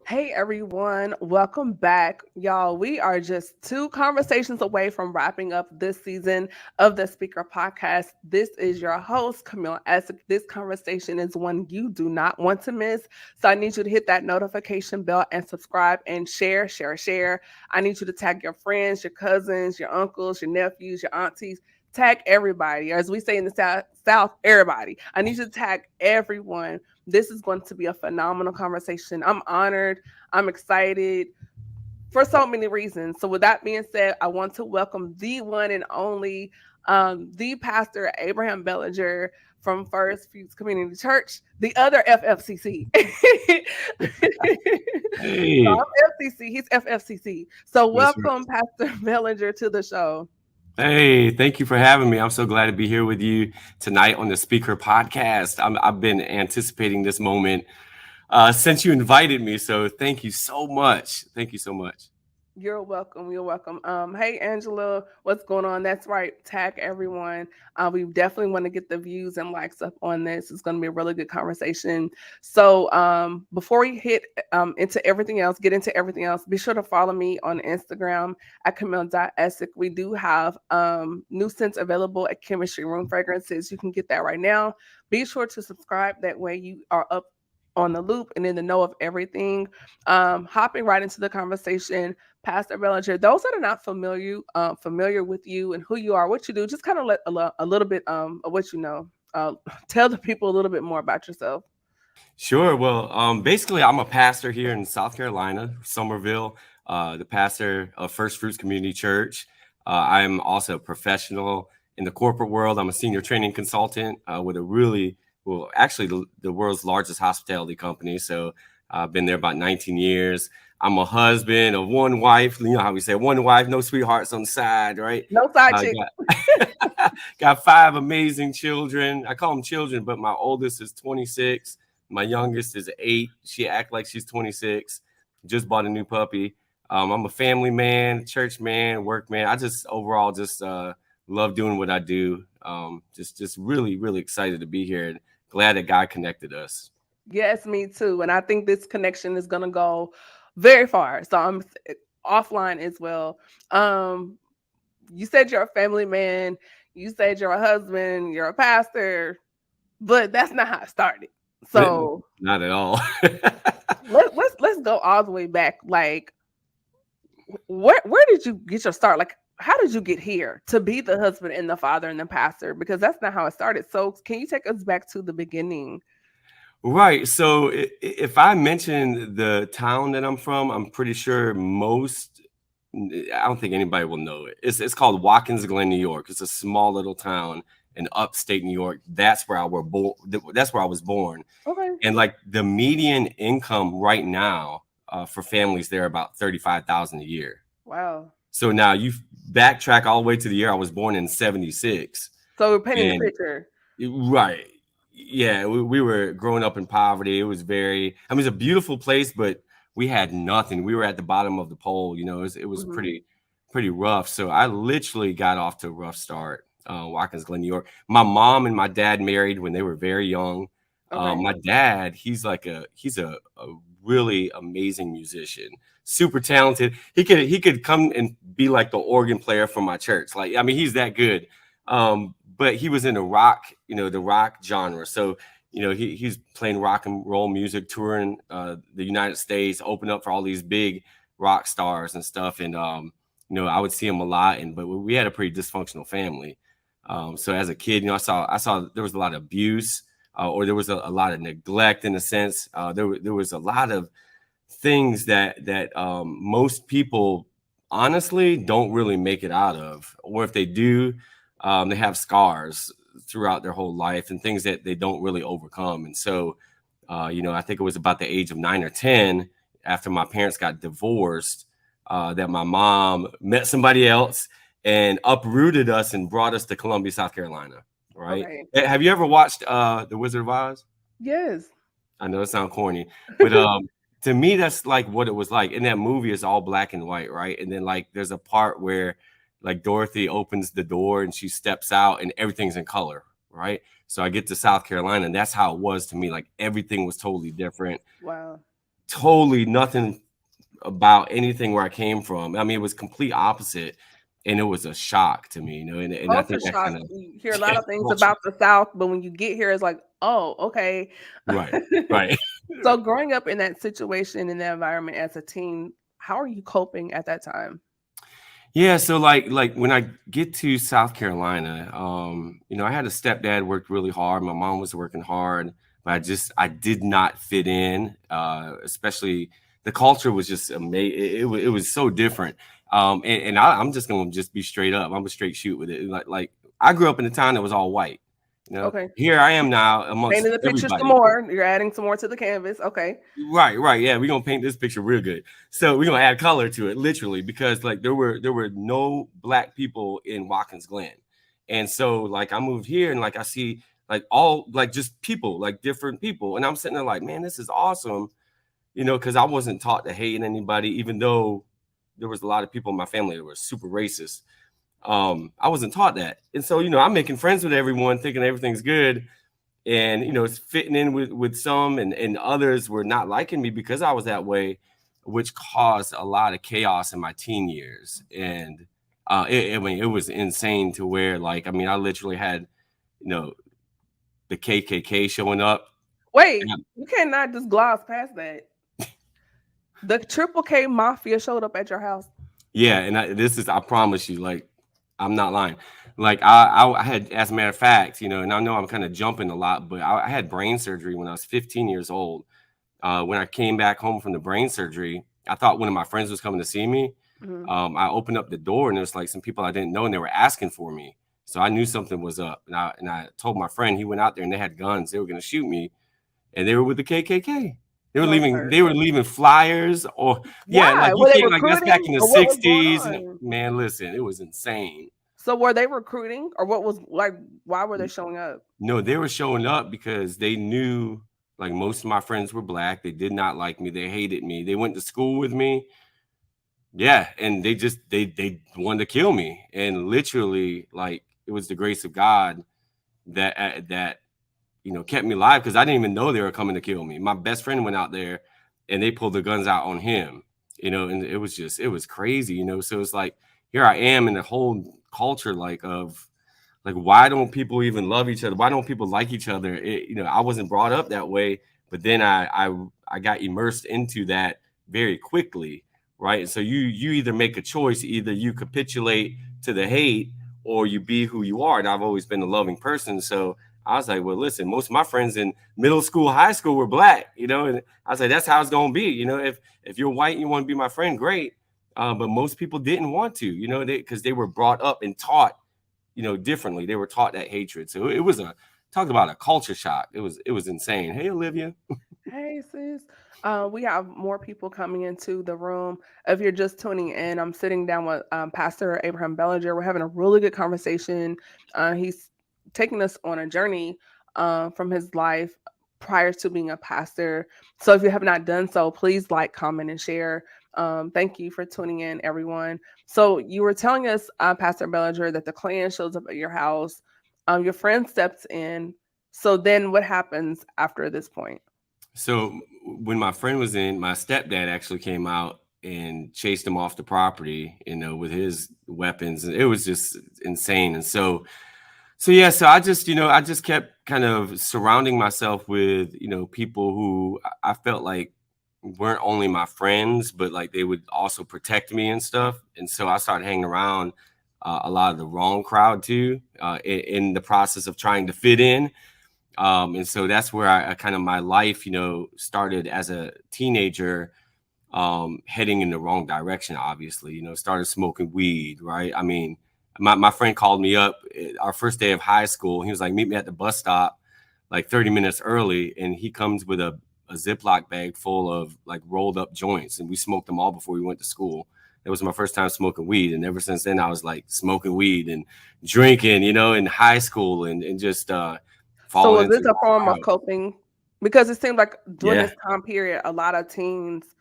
Hey everyone, welcome back. Y'all, we are just two conversations away from wrapping up this season of the Speaker Podcast. This is your host, Camille Essex. This conversation is one you do not want to miss. So I need you to hit that notification bell and subscribe and share. I need you to tag your friends, your cousins, your uncles, your nephews, your aunties. Tag everybody, or as we say in the South, everybody. I need you to tag everyone. This is going to be a phenomenal conversation. I'm honored. I'm excited for so many reasons. So, with that being said, I want to welcome the one and only, the Pastor Abraham Belanger from First Pews Community Church, the other FFCC. So Hey, I'm FCC. He's FFCC. So, that's right. welcome, Pastor Belanger, to the show. Hey, thank you for having me. I'm so glad to be here with you tonight on the Speaker Podcast. I've been anticipating this moment since you invited me. So thank you so much. Thank you so much. You're welcome. You're welcome. Hey Angela, what's going on? That's right. Tag everyone. We definitely want to get the views and likes up on this. It's going to be a really good conversation. So before we hit get into everything else, be sure to follow me on Instagram at Camille.Essick. We do have new scents available at Chemistry Room Fragrances. You can get that right now. Be sure to subscribe. That way you are up on the loop and in the know of everything. Hopping right into the conversation, Pastor Belanger, those that are not familiar with you and who you are, what you do, just kind of let a little bit of what you know. Tell the people a little bit more about yourself. Sure. Well, basically, I'm a pastor here in South Carolina, Somerville, the pastor of First Fruits Community Church. I'm also a professional in the corporate world. I'm a senior training consultant with actually the world's largest hospitality company. So I've been there about 19 years. I'm a husband of one wife. You know how we say one wife, no sweethearts on the side, right? No side chick. Got 5 amazing children. I call them children, but my oldest is 26. My youngest is 8. She act like she's 26. Just bought a new puppy. I'm a family man, church man, work man. I just overall love doing what I do. Just really, really excited to be here and glad that God connected us. Yes, me too. And I think this connection is gonna go very far. So I'm offline as well. You said you're a family man. You said you're a husband. You're a pastor, but that's not how it started. So Not at all. let's go all the way back. Like, where did you get your start? Like, how did you get here to be the husband and the father and the pastor? Because that's not how it started. So can you take us back to the beginning? Right. So if I mention the town that I'm from, I'm pretty sure I don't think anybody will know it. It's called Watkins Glen, New York. It's a small little town in upstate New York. That's where I was born. Okay. And like the median income right now for families there about $35,000 a year. Wow. So now you backtrack all the way to the year I was born in 76. So we're painting the picture. Right. Yeah, we were growing up in poverty. It was it's a beautiful place, but we had nothing. We were at the bottom of the pole. You know, it was pretty rough. So I literally got off to a rough start. Watkins Glen, New York. My mom and my dad married when they were very young. Okay. My dad, he's a really amazing musician, super talented. He could come and be like the organ player for my church. Like, I mean, he's that good. But he was in the rock genre. So, he's playing rock and roll music, touring the United States, open up for all these big rock stars and stuff. And, I would see him a lot. But we had a pretty dysfunctional family. So as a kid, I saw there was a lot of abuse or there was a lot of neglect in a sense. There was a lot of things that most people honestly don't really make it out of, or if they do, they have scars throughout their whole life and things that they don't really overcome. And so, I think it was about the age of 9 or 10 after my parents got divorced that my mom met somebody else and uprooted us and brought us to Columbia, South Carolina. Right. Okay. Have you ever watched The Wizard of Oz? Yes. I know it sounds corny, but to me, that's like what it was like. In that movie, it's all black and white, right? And then like there's a part where like Dorothy opens the door and she steps out and everything's in color, right? So I get to South Carolina and that's how it was to me. Like everything was totally different, Wow. totally nothing about anything where I came from. I mean, it was complete opposite, and it was a shock to me, and I Culture think that shock. kind of You hear a lot of things culture, about the South, but when you get here, it's like, oh, okay. right, right. So growing up in that situation, in that environment as a teen, how are you coping at that time? Yeah, so like when I get to South Carolina, I had a stepdad worked really hard. My mom was working hard, but I did not fit in. Especially the culture was just amazing. It was so different. I'm just gonna just be straight up. I'm a straight shoot with it. Like I grew up in a town that was all white. Okay. Here I am now amongst Painting the picture some everybody. more. You're adding some more to the canvas. Okay. Right, right. Yeah, we're gonna paint this picture real good. So we're gonna add color to it, literally, because like there were no black people in Watkins Glen. And so like I moved here and like I see like all like just people, like different people. And I'm sitting there like, man, this is awesome, because I wasn't taught to hate anybody, even though there was a lot of people in my family that were super racist. I wasn't taught that. And so, I'm making friends with everyone, thinking everything's good, and it's fitting in with some, and others were not liking me because I was that way, which caused a lot of chaos in my teen years. And I mean, it was insane to where like, I mean, I literally had you know the KKK showing up. Wait, And you cannot just gloss past that. The Triple K Mafia showed up at your house. yeah, and this is, I promise you, like, I'm not lying. Like I had, as a matter of fact, and I know I'm kind of jumping a lot, but I had brain surgery when I was 15 years old. When I came back home from the brain surgery, I thought one of my friends was coming to see me. Mhm. I opened up the door and there was like some people I didn't know and they were asking for me. So I knew something was up. And I told my friend, he went out there and they had guns. They were going to shoot me, and they were with the KKK. They were No, leaving. sir. They were leaving flyers, or yeah, like Why? you Were they think like that's back recruiting in the or what was going '60s. And on? man, listen, it was insane. So were they recruiting or what was like why were they showing up? No, they were showing up because they knew like most of my friends were black. They did not like me. They hated me. They went to school with me. Yeah, and they wanted to kill me. And literally, like it was the grace of God that kept me alive, because I didn't even know they were coming to kill me. My best friend went out there and they pulled the guns out on him, and it was crazy, So it's like here I am in the whole culture like of like, why don't people even love each other? Why don't people like each other? I wasn't brought up that way, but then I got immersed into that very quickly, right? And so you either make a choice, either you capitulate to the hate or you be who you are. And I've always been a loving person, so I was like, well, listen, most of my friends in middle school, high school were black, and I was like, that's how it's gonna be, if you're white and you want to be my friend, great. But most people didn't want to, because they were brought up and taught differently. They were taught that hatred. So it was talk about a culture shock. It was insane. Hey, Olivia. Hey sis. We have more people coming into the room. If you're just tuning in, I'm sitting down with Pastor Abraham Belanger. We're having a really good conversation. He's taking us on a journey from his life prior to being a pastor. So if you have not done so, please like, comment, and share. Thank you for tuning in, everyone. So you were telling us, Pastor Belanger, that the Klan shows up at your house. Your friend steps in. So then what happens after this point? So when my friend was in, my stepdad actually came out and chased him off the property, with his weapons. And it was just insane. And so yeah, so I just kept kind of surrounding myself with, people who I felt like weren't only my friends, but like they would also protect me and stuff. And so I started hanging around a lot of the wrong crowd too, in the process of trying to fit in. And so that's where I kind of my life, started as a teenager, heading in the wrong direction, obviously, started smoking weed, right? I mean, my friend called me up our first day of high school. He was like, meet me at the bus stop like 30 minutes early. And he comes with a Ziploc bag full of like rolled up joints. And we smoked them all before we went to school. It was my first time smoking weed. And ever since then, I was like smoking weed and drinking, in high school, and just So falling was into this the a wrong form of crowd. coping Because it seems like during Yeah. this time period, a lot of teens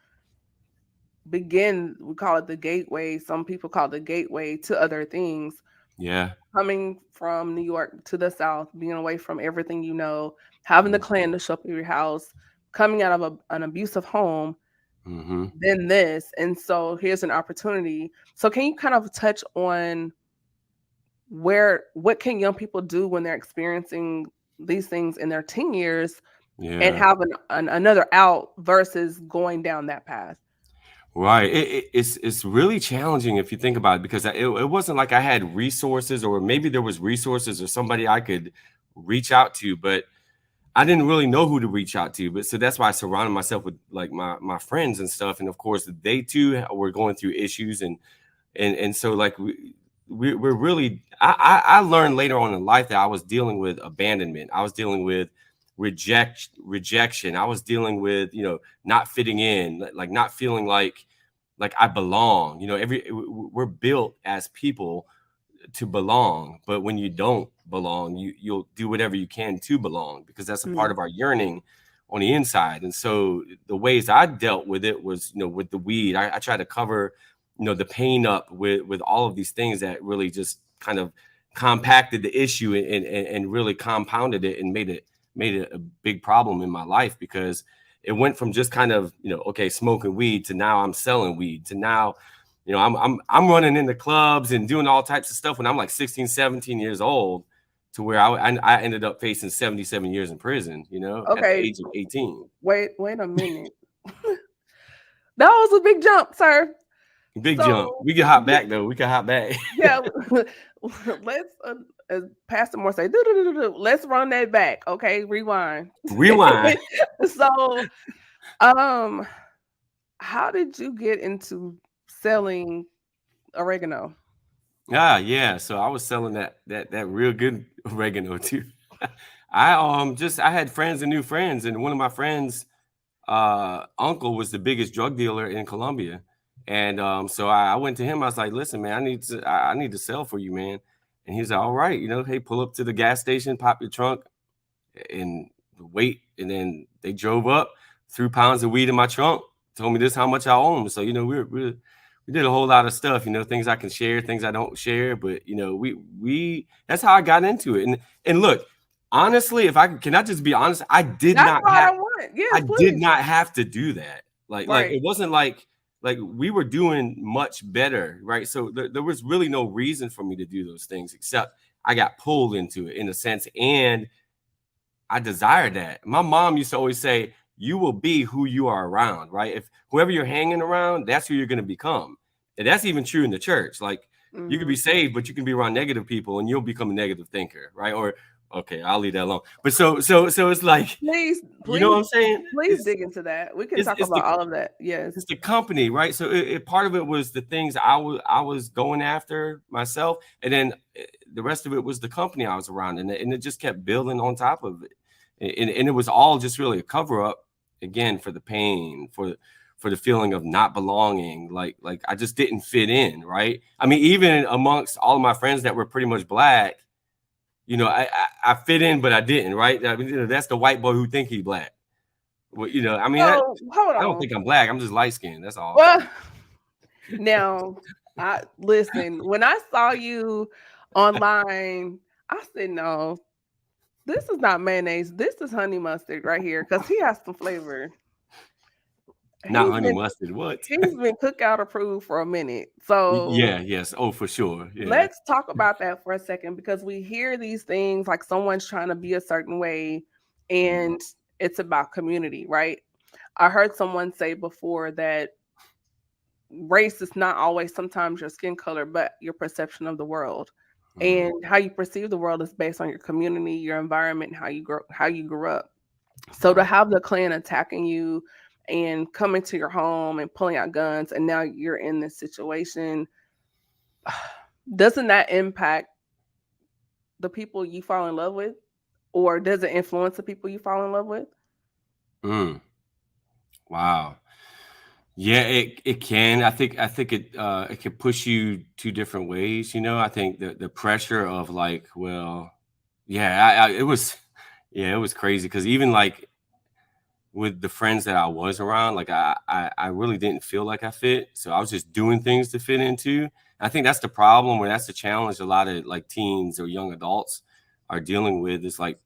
begin, we call it the gateway. Some people call it the gateway to other things. Yeah. Coming from New York to the South, being away from everything you know, having the clan to show up at your house, coming out of an abusive home, Mm-hmm. then this. And so here's an opportunity. So can you kind of touch on what can young people do when they're experiencing these things in their teen years and Yeah. have another out versus going down that path? Right. It's really challenging if you think about it, because it wasn't like I had resources, or maybe there was resources or somebody I could reach out to, but I didn't really know who to reach out to. But so that's why I surrounded myself with like my friends and stuff. And of course, they too were going through issues, and so like we're really I learned later on in life that I was dealing with abandonment. I was dealing with rejection. I was dealing with, not fitting in, like not feeling like I belong. We're built as people to belong, but when you don't belong, you'll do whatever you can to belong, because that's a part Mm, of our yearning on the inside. And so the ways I dealt with it was, with the weed, I tried to cover, the pain up with all of these things that really just kind of compacted the issue, and really compounded it, and made it a big problem in my life, because it went from just kind of, okay, smoking weed, to now I'm selling weed, to now, I'm running into clubs and doing all types of stuff when I'm like 16, 17 years old, to where I ended up facing 77 years in prison, at the okay, age of 18. wait a minute. That was a big jump, sir. Big jump. So We can hop back though. We can hop back. yeah, let's as Pastor Moore say, "Do-do-do-do-do." Let's run that back. Okay, rewind. Rewind. So, um, how did you get into selling oregano? Yeah. So I was selling that real good oregano too. I had friends and new friends, and one of my friends uncle was the biggest drug dealer in Colombia. And so I went to him. I was like, listen, man, I need to sell for you, man. And he's like, all right, hey, pull up to the gas station, pop your trunk, and wait. And then they drove up, 3 pounds of weed in my trunk, told me this is how much I owe them. So, we did a whole lot of stuff, things I can share, things I don't share. But, we that's how I got into it. And look, honestly, if can I just be honest, That's what I want. I Yes, did please. not have to do that. Like Right. it wasn't like we were doing much better, right? So there was really no reason for me to do those things, except I got pulled into it in a sense, and I desired that. My mom used to always say, "You will be who you are around," right? If whoever you're hanging around, that's who you're going to become, and that's even true in the church. Like you can be Mhm. saved, but you can be around negative people, and you'll become a negative thinker, right? Or okay, I'll leave that alone. But so it's like, Please, you know what please, I'm saying? please dig into that. We can It's talk it's about the all of that. Yes. it's the company, right? So part of it was the things I was going after myself, and then the rest of it was the company I was around, and it just kept building on top of it, and it was all just really a cover up, again, for the pain, for the feeling of not belonging, like I just didn't fit in, right? I mean, even amongst all of my friends that were pretty much black, I fit in, but I didn't, right? I mean, that's the white boy who think he black. Well, I mean, So hold I don't on. think I'm black. I'm just light skinned. That's all. Well, now I listen. When I saw you online, I said, "No, this is not mayonnaise. This is honey mustard right here because he has some flavor." Not He's honey been mustard. What? he's been cookout approved for a minute. So Yeah. Yes. Oh, for sure. Yeah. let's talk about that for a second because we hear these things like someone's trying to be a certain way, Mhm. and it's about community, right? I heard someone say before that race is not always sometimes your skin color, but your perception of the world. Mhm. And how you perceive the world is based on your community, your environment, and how you grew up. So to Right. have the Klan attacking you and coming to your home and pulling out guns, and now you're in this situation, doesn't that impact the people you fall in love with? Or does it influence the people you fall in love with? Mm. Wow. Yeah. It can. I think it can push you two different ways. I think the pressure of like, well, yeah. It was, yeah, it was crazy because even like with the friends that I was around, like I really didn't feel like I fit. So I was just doing things to fit into. I think that's the problem, or that's the challenge a lot of like teens or young adults are dealing with, is like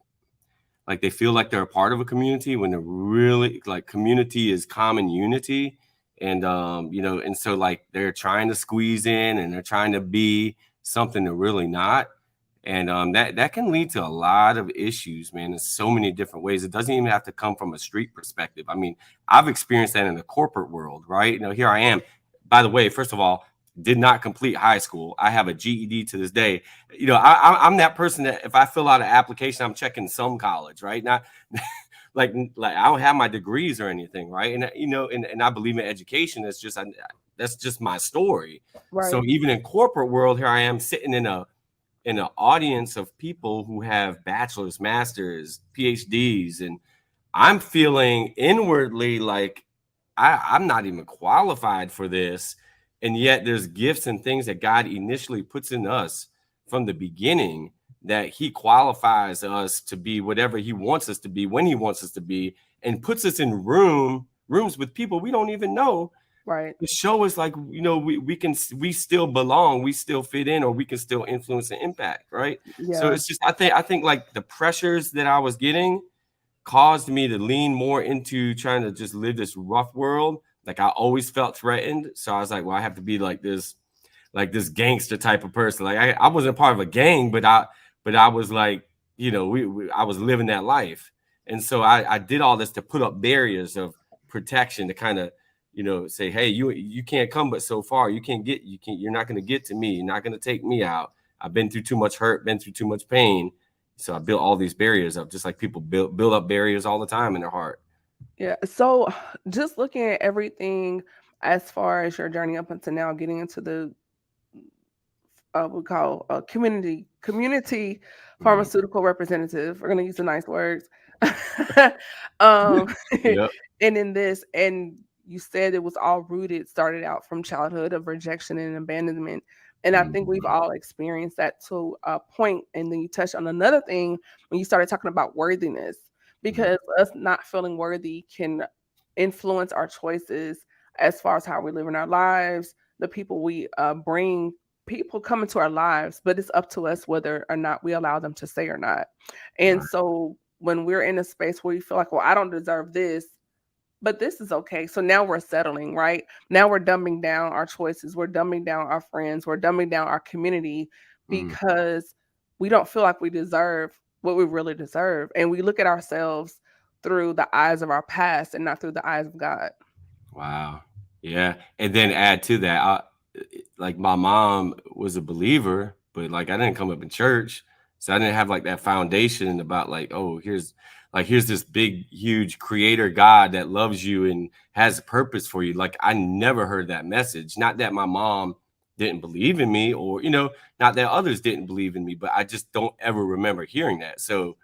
they feel like they're a part of a community when they're really, like, community is common unity. And and so like they're trying to squeeze in and they're trying to be something they're really not. And that can lead to a lot of issues, man, in so many different ways. It doesn't even have to come from a street perspective. I mean, I've experienced that in the corporate world, right? Here I am. By the way, first of all, did not complete high school. I have a GED to this day. I'm that person that if I fill out an application, I'm checking some college, right? Not like I don't have my degrees or anything, right? And and I believe in education. That's just my story. So Right. even in corporate world, here I am sitting in an audience of people who have bachelor's, masters, PhDs, and I'm feeling inwardly like I'm not even qualified for this. And yet there's gifts and things that God initially puts in us from the beginning that he qualifies us to be whatever he wants us to be when he wants us to be, and puts us in rooms with people we don't even know Right. to show us like we still belong, we still fit in, or we can still influence and impact, right? So Yeah. it's just I think like the pressures that I was getting caused me to lean more into trying to just live this rough world. Like I always felt threatened. So I was like, well, I have to be like this gangster type of person. Like I wasn't part of a gang, but I was like, I was living that life. And so I did all this to put up barriers of protection to kind of, say, hey, you can't come but so far. You're not gonna get to me. You're not gonna take me out. I've been through too much hurt, been through too much pain. So I built all these barriers up, just like people build up barriers all the time in their heart. Yeah. So just looking at everything as far as your journey up until now, getting into the we call community Mhm. pharmaceutical representative. We're gonna use the nice words. um, Yep. and in this, and you said it was all rooted, started out from childhood of rejection and abandonment. And I think we've Mhm. all experienced that to a point. And then you touched on another thing when you started talking about worthiness, Mhm. because us not feeling worthy can influence our choices as far as how we live in our lives, the people we bring. People come into our lives, but it's up to us whether or not we allow them to stay or not. And Right. so when we're in a space where you feel like, well, I don't deserve this, but this is okay. So now we're settling, right? Now we're dumbing down our choices. We're dumbing down our friends. We're dumbing down our community Mm. because we don't feel like we deserve what we really deserve. And we look at ourselves through the eyes of our past and not through the eyes of God. Wow. Yeah. And then add to that, like my mom was a believer, but like I didn't come up in church. So I didn't have like that foundation about like, oh, here's this big, huge creator God that loves you and has a purpose for you. Like I never heard that message. Not that my mom didn't believe in me, or, not that others didn't believe in me, but I just don't ever remember hearing that. So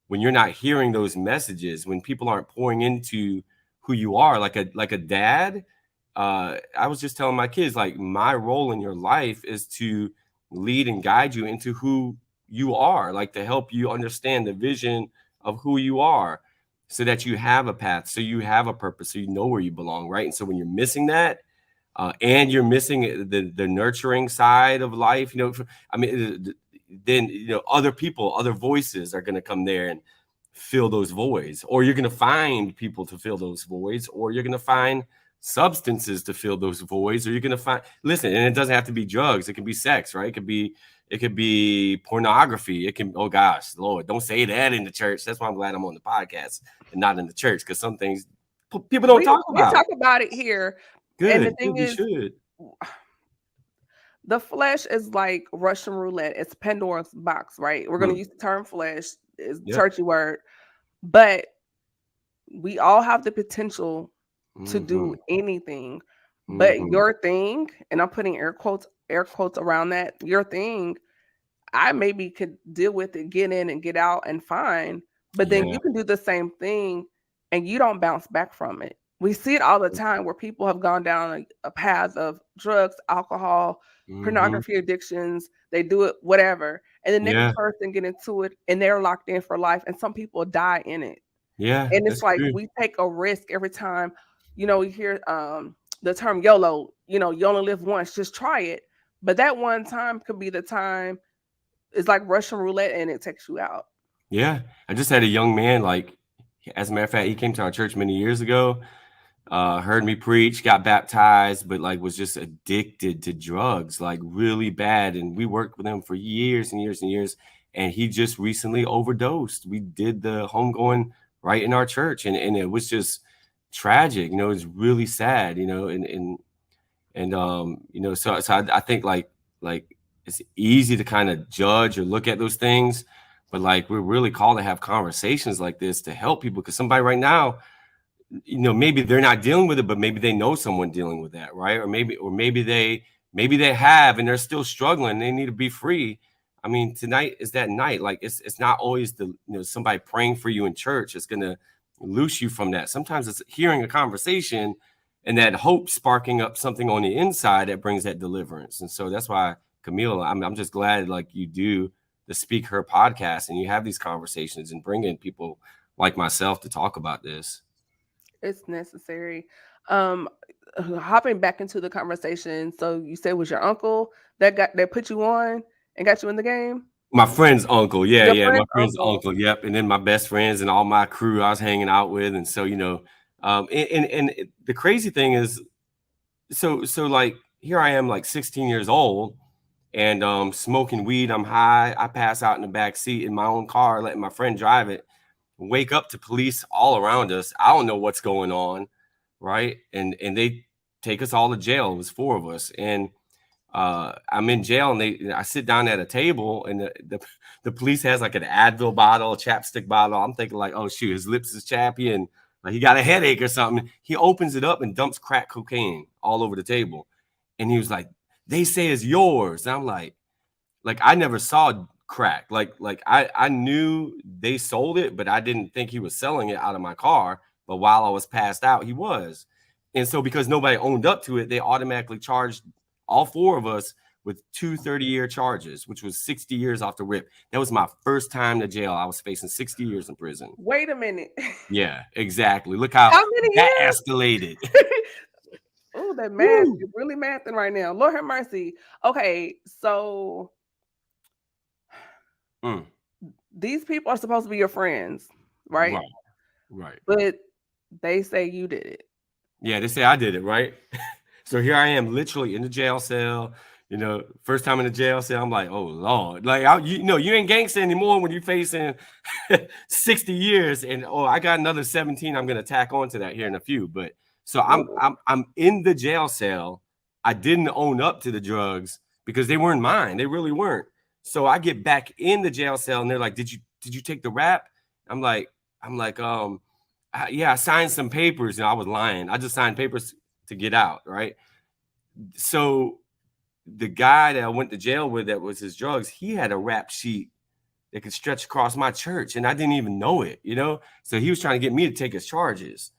when you're not hearing those messages, when people aren't pouring into who you are, like a dad, I was just telling my kids, like, my role in your life is to lead and guide you into who you are, like to help you understand the vision of who you are, so that you have a path, so you have a purpose, so you know where you belong, right? And so when you're missing that, and you're missing the nurturing side of life, I mean, then other people, other voices are going to come there and fill those voids, or you're going to find people to fill those voids, or you're going to find substances to fill those voids, or you're going to find, listen, and it doesn't have to be drugs, it can be sex, right? It could be pornography, it can, oh gosh, Lord, don't say that in the church. That's why I'm glad I'm on the podcast and not in the church, because some things people don't talk We about. talk about it here. And the Good, thing good, we is, should. the flesh is like Russian roulette. It's Pandora's box, right? We're going to Hmm. use the term flesh, is Yep. churchy word, but we all have the potential to do Hmm. anything. But Hmm. your thing, and I'm putting air quotes around that, your thing, I maybe could deal with it, get in and get out and fine. But then Yeah. you can do the same thing and you don't bounce back from it. We see it all the time where people have gone down a path of drugs, alcohol, Hmm. pornography addictions. They do it, whatever. And the next Yeah. person get into it and they're locked in for life. And some people die in it. Yeah, And it's that's like true. we take a risk every time, you hear the term YOLO, you only live once, just try it. But that one time could be the time. It's like Russian roulette and it takes you out. Yeah, I just had a young man, like, as a matter of fact, he came to our church many years ago, heard me preach, got baptized, but like was just addicted to drugs, like really bad. And we worked with him for years and years and years. And he just recently overdosed. We did the homegoing right in our church, and it was just tragic. It's really sad. So I think like it's easy to kind of judge or look at those things, but like we're really called to have conversations like this to help people, because somebody right now, maybe they're not dealing with it, but maybe they know someone dealing with that, right? Or maybe they have and they're still struggling. They need to be free. I mean, tonight is that night. Like it's not always somebody praying for you in church is going to loose you from that. Sometimes it's hearing a conversation and that hope sparking up something on the inside that brings that deliverance. And so that's why, Camille, I'm just glad like you do the Speak Her podcast and you have these conversations and bring in people like myself to talk about this. It's necessary. Um, Hopping back into the conversation. So you said it was your uncle that put you on and got you in the game? My friend's uncle. Yeah, Your yeah, my friend's friend's uncle. uncle. Yep. And then my best friends and all my crew I was hanging out with. And so, the crazy thing is, so like here I am, like 16 years old and smoking weed. I'm high. I pass out in the back seat in my own car, letting my friend drive it. Wake up to police all around us. I don't know what's going on, right? And they take us all to jail. It was four of us, and I'm in jail, and I sit down at a table, and the police has like an Advil bottle, a chapstick bottle. I'm thinking like, oh shoot, his lips is chappy, and like he got a headache or something. He opens it up and dumps crack cocaine all over the table, and he was like, "They say it's yours." And I'm like I never saw crack. Like I knew they sold it, but I didn't think he was selling it out of my car. But while I was passed out, he was. And so because nobody owned up to it, they automatically charged all four of us with 2 30-year charges, which was 60 years off the rip. That was my first time to jail. I was facing 60 years in prison. Wait a minute. Yeah, exactly. Look how How many that years? escalated. Oh, that math. Woo! You're really mathing right now. Lord have mercy. Okay, so Mm, these people are supposed to be your friends, right? right, right. But they say you did it. Yeah, they say I did it, right? So here I am, literally in the jail cell. First time in the jail cell, I'm like, oh Lord, like you ain't gangster anymore when you're facing 60 years, and I got another 17. I'm gonna tack on to that here in a few. But so I'm Ooh. I'm I'm in the jail cell. I didn't own up to the drugs because they weren't mine. They really weren't. So I get back in the jail cell, and they're like, did you take the rap? I'm like, yeah, I signed some papers, and I was lying. I just signed papers to get out, right? So the guy that I went to jail with, that was his drugs, he had a rap sheet that could stretch across my church, and I didn't even know it. So he was trying to get me to take his charges.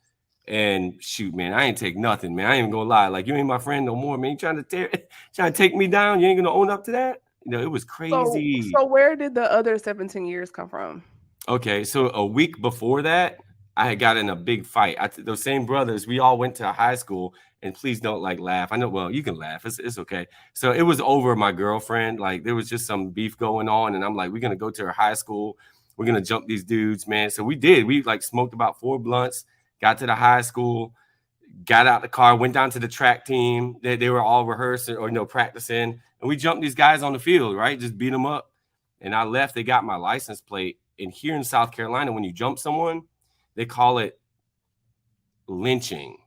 And shoot, man, I ain't take nothing, man. I ain't even gonna lie. Like, you ain't my friend no more, man. You trying to take me down. You ain't gonna own up to that. It was So crazy. so where did the other 17 years come from? Okay, so a week before that, I had got in a big fight. Those same brothers, we all went to high school, and please don't like laugh. I know, well, you can laugh. It's okay. So it was over my girlfriend. Like there was just some beef going on, and I'm like, we're gonna go to her high school. We're gonna jump these dudes, man. So we did. We like smoked about 4 blunts, got to the high school, got out the car, went down to the track team. They were all rehearsing or practicing, and we jumped these guys on the field, right? Just beat them up. And I left. They got my license plate. And here in South Carolina, when you jump someone, they call it lynching.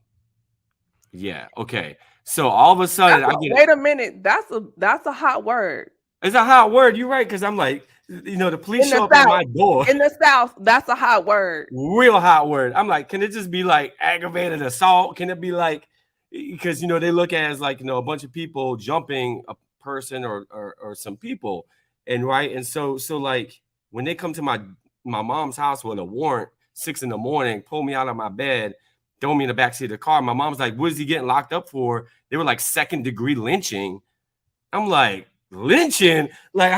Yeah. Okay. So all of a sudden, I get it. Wait a minute. That's a hot word. It's a hot word. You're right, because I'm like, the police In the show up at South. my door. In the South, that's a hot word. Real hot word. I'm like, can it just be like aggravated assault? Can it be like, because they look at it as like a bunch of people jumping a person or some people, and right, and so like when they come to my mom's house with a warrant, 6 a.m, pull me out of my bed, throw me in the backseat of the car. My mom's like, what is he getting locked up for? They were like 2nd-degree lynching. I'm like, lynching? Like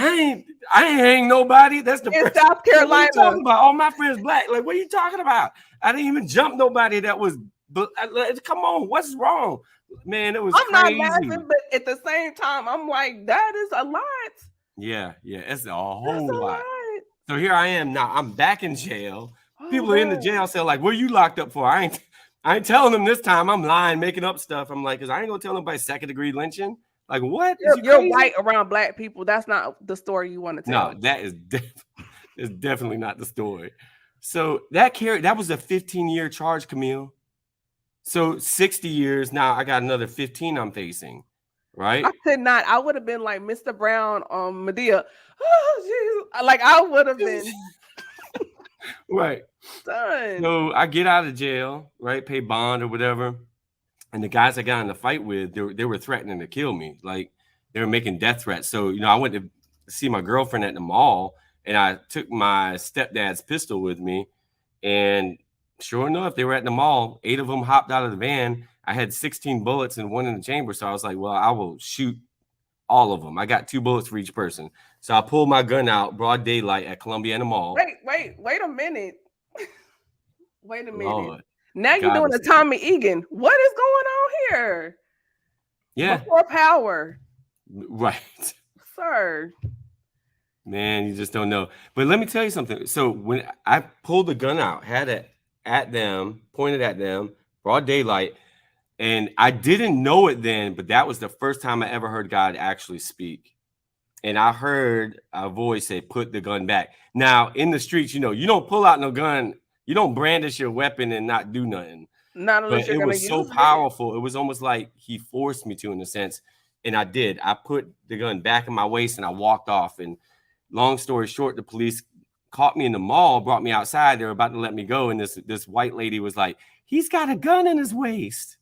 I ain't hang nobody. That's the in first. South Like, what are you Carolina. talking about? All my friends black. Like, what are you talking about? I didn't even jump nobody that was. But come on, what's wrong, man? It was I'm not crazy. laughing, but at the same time, I'm like, that is a lot. Yeah, it's a That's whole a lot. lot. So here I am now. I'm back in jail. Oh People are in the God. jail cell like, "What are you locked up for?" I ain't telling them this time. I'm lying, making up stuff. I'm like, because I ain't gonna tell nobody second degree lynching. Like, what? Is you You're crazy? white around black people. That's not the story you want to No, tell. that is definitely not the story. So that was a 15-year charge, Camille. So 60 years now. I got another 15 I'm facing, I right? could not. I would have been like Mr. Brown on Medea. Oh, jeez. Like I would have been Right. done. So I get out of jail, right? Pay bond or whatever. And the guys I got in the fight with, they were threatening to kill me. Like they were making death threats. So, I went to see my girlfriend at the mall and I took my stepdad's pistol with me. And sure enough, they were at the mall. 8 of them hopped out of the van. I had 16 bullets and one in the chamber. So I was like, well, I will shoot all of them. I got 2 bullets for each person. So I pulled my gun out, broad daylight at Columbiana Mall. Wait a minute. Wait a minute. Lord, Now you're God doing was a Tommy Egan. What is going on here? yeah, Before power, right. sir. Man, you just don't know. But let me tell you something. So when I pulled the gun out, had it at them, pointed at them, broad daylight, and I didn't know it then, but that was the first time I ever heard God actually speak. And I heard a voice say, "Put the gun back." Now, in the streets, you don't pull out no gun, you don't brandish your weapon and not do nothing. Not unless But you're it gonna was so use it. powerful. It was almost like he forced me to, in a sense. And I did. I put the gun back in my waist and I walked off. And long story short, the police caught me in the mall, brought me outside. They were about to let me go. And this white lady was like, "He's got a gun in his waist."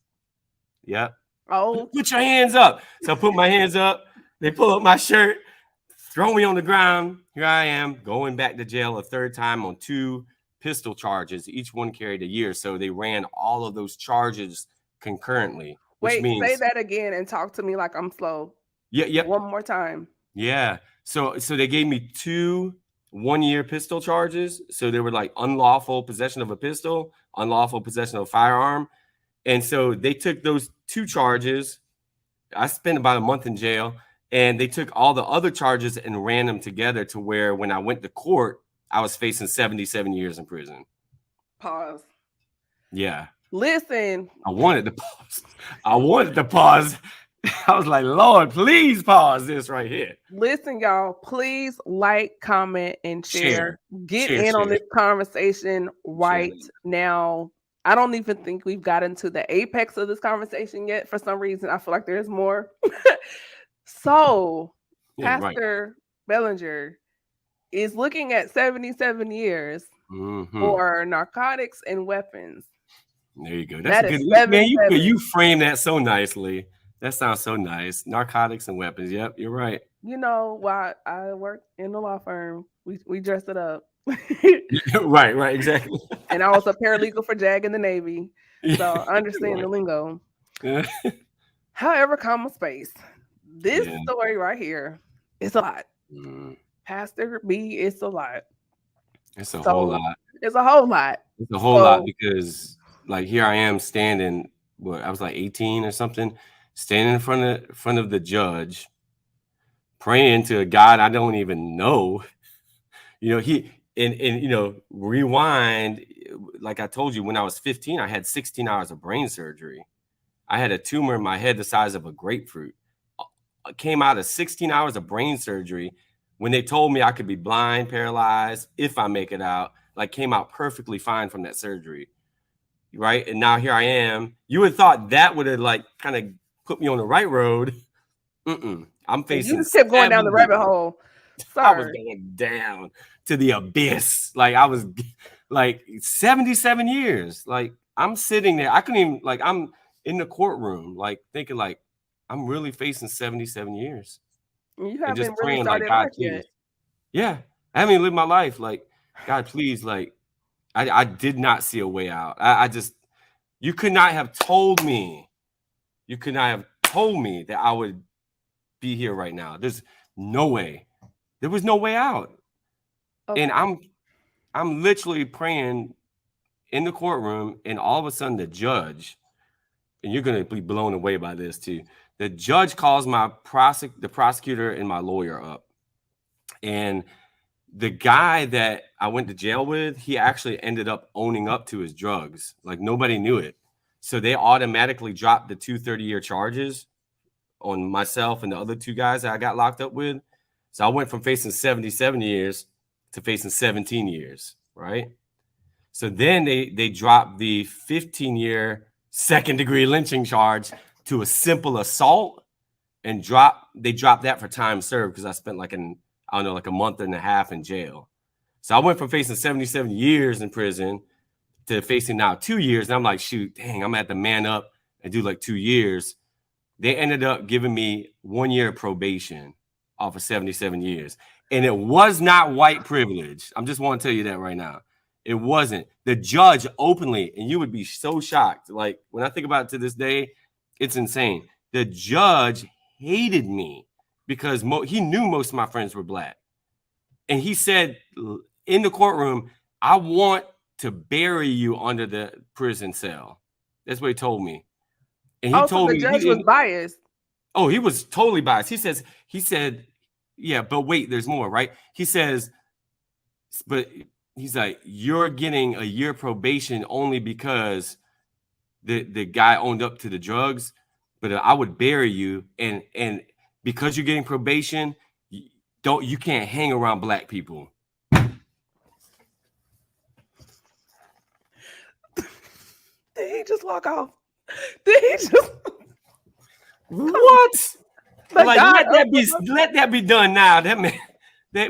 Yep. Oh, Put your hands up. So I put my hands up. They pull up my shirt, throw me on the ground. Here I am going back to jail a third time on 2 pistol charges. Each one carried a year. So they ran all of those charges concurrently, which wait, say means, that again and talk to me like I'm slow. yep. One more time. Yeah. So they gave me 2 one-year pistol charges. So they were like unlawful possession of a pistol, unlawful possession of a firearm. And so they took those 2 charges. I spent about a month in jail, and they took all the other charges and ran them together to where when I went to court, I was facing 77 years in prison. Pause. Yeah. Listen, I wanted to pause. I wanted to pause. I was like, Lord, please pause this right here. listen, y'all. Please like, comment, and share. Get in on Share. this conversation Share right that. now. I don't even think we've gotten to the apex of this conversation yet. For some reason, I feel like there's more. So, Yeah, right. Pastor Belanger is looking at 77 years Mm-hmm. for narcotics and weapons. There you go. That's That a is good man. 77. You frame that so nicely. That sounds so nice. Narcotics and weapons. Yep, you're right. You know, while I worked in the law firm, we dressed it up. Right, exactly. And I was a paralegal for JAG in the Navy. So I understand the Right. lingo. Yeah. However, comma space. This Yeah. story right here is a lot. Mm. Pastor B, it's a lot. It's a whole So lot. it's a whole lot. It's a whole lot So because, like, here I am standing. I was like 18 or something, standing in front of the judge, praying to a God I don't even know. He and rewind. Like I told you, when I was 15, I had 16 hours of brain surgery. I had a tumor in my head the size of a grapefruit. I came out of 16 hours of brain surgery when they told me I could be blind, paralyzed if I make it out. Like, came out perfectly fine from that surgery, right? And now here I am. You would have thought that would have like kind of put me on the right road. I'm and you facing just kept going down the 70. rabbit hole. I was Sir, going down to the abyss. Like, I was like 77 years. Like, I'm sitting there. I couldn't even, like, I'm in the courtroom, like thinking like I'm really facing 77 years you and just haven't really praying like, started God, life please. yet. Yeah. I haven't lived my life. Like, God, please. Like, I did not see a way out. I just, you could not have told me. You could not have told me that I would be here right now. There's no way. There was no way out. And Okay. I'm literally praying in the courtroom, and all of a sudden the judge, and you're gonna be blown away by this too. The judge calls the prosecutor and my lawyer up. And the guy that I went to jail with, he actually ended up owning up to his drugs. Like nobody knew it. So they automatically dropped the 230-year charges on myself and the other two guys that I got locked up with. So I went from facing 77 years to facing 17 years, right? So then they dropped the 15-year second-degree lynching charge to a simple assault, and they dropped that for time served because I spent like a month and a half in jail. So I went from facing 77 years in prison to facing now 2 years. And I'm like, shoot, dang, I'm gonna have to man up and do like 2 years. They ended up giving me 1 year probation off of 77 years. And it was not white privilege. I'm just want to tell you that right now. It wasn't. The judge openly, and you would be so shocked. Like when I think about it to this day, it's insane. The judge hated me because he knew most of my friends were black. And he said in the courtroom, I want to bury you under the prison cell. That's what he told me. And he Oh, so told the me judge was biased. oh, he was totally biased. He said, yeah, but wait, there's more, right? But he's like, you're getting a year probation only because the guy owned up to the drugs, but I would bury you. And because you're getting probation, you can't hang around black people. Did he just walk off? Did he just what? Like God let that be done now. That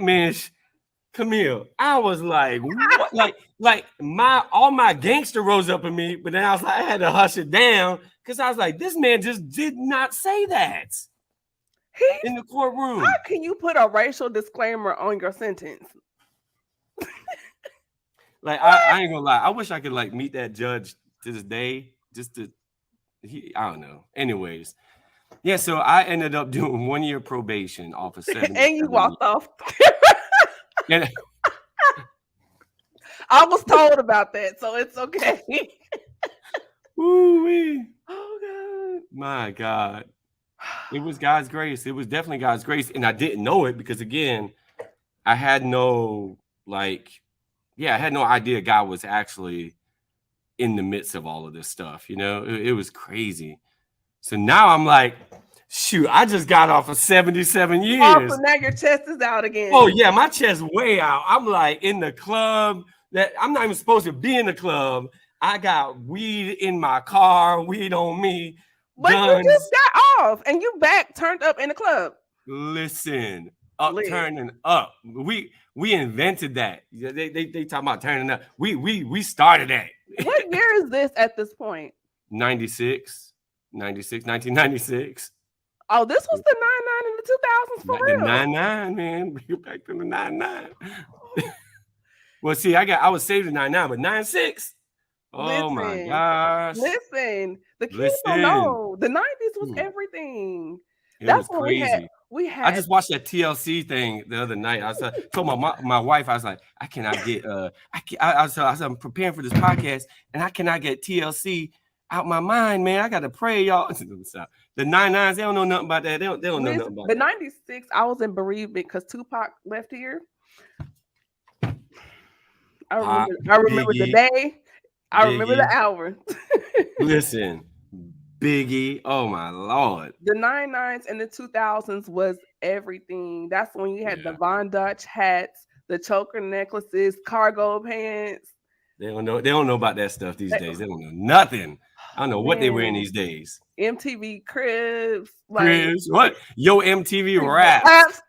man Camille, I was like, what? like all my gangster rose up in me, but then I was like, I had to hush it down because I was like, this man just did not say that in the courtroom. How can you put a racial disclaimer on your sentence? Like I ain't gonna lie, I wish I could like meet that judge to this day, I don't know. Anyways, yeah, so I ended up doing 1 year probation off of 7. And you walked off. And I was told about that, so it's okay. woo-wee. Oh God. My God. It was God's grace. It was definitely God's grace. And I didn't know it because again, I had no idea God was actually in the midst of all of this stuff. You know, it was crazy. So now I'm like, shoot, I just got off of 77 years. Oh, so now your chest is out again. Oh, yeah, my chest way out. I'm like in the club that I'm not even supposed to be in the club. I got weed in my car, weed on me. But guns. you just got off and you back turned up in the club. Listen, turning up. We invented that. They talk about turning up. We started that. What year is this at this point? 1996. Oh, this was the 99 in the 2000s for real. The 99, man. Bring it back to the 99. Well, see, I was saved in 99, but 96. Oh my gosh. Listen, the kids don't know. The 90s was everything. That's was what crazy. We had. I just watched that TLC thing the other night. I told my wife, I was like, I cannot get I'm preparing for this podcast and I cannot get TLC out my mind, man. I gotta pray, y'all. The 99s, they don't know nothing about that. They don't know nothing about the 96. I was in bereavement because Tupac left here. I remember the day. I remember the hour. Listen, Biggie. Oh my Lord. The 99s and the 2000s was everything. That's when you had the Von Dutch hats, the choker necklaces, cargo pants. They don't know about that stuff these days. They don't know nothing. I don't know what they wearing these days. MTV Cribs. What? Yo, MTV Raps.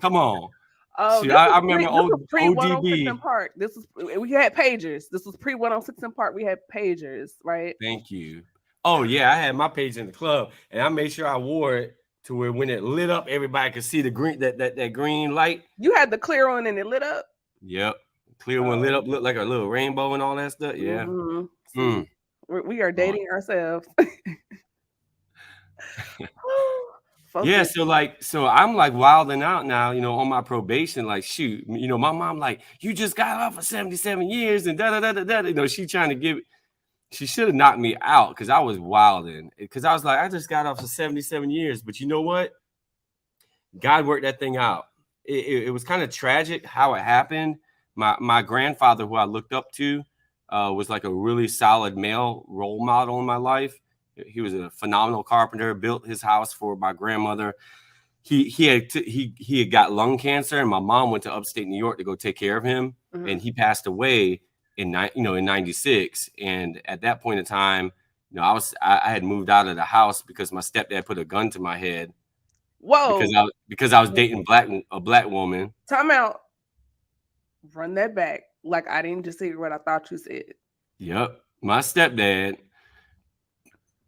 Come on. Oh, see, I remember pre-106 in Park. We had pagers. This was pre-106 in Park. We had pagers, right? Thank you. Oh yeah, I had my page in the club, and I made sure I wore it to where when it lit up, everybody could see the green that green light. You had the clear one and it lit up. Yep, clear one lit up, looked like a little rainbow and all that stuff. Yeah. Mm-hmm. We are dating ourselves. Yeah, Focus. so I'm like wilding out now, on my probation. Like, shoot, my mom like, you just got off for 77 years and da da da da da. She trying to she should have knocked me out because I was wilding. Because I was like, I just got off for 77 years. But you know what? God worked that thing out. It was kind of tragic how it happened. My grandfather, who I looked up to, was like a really solid male role model in my life. He was a phenomenal carpenter, built his house for my grandmother. He had got lung cancer, and my mom went to upstate New York to go take care of him, Mhm. and he passed away in 96. And at that point in time, I had moved out of the house because my stepdad put a gun to my head Whoa. because I was dating a black woman. Time out. Run that back. Like I didn't just hear what I thought you said. Yep, my stepdad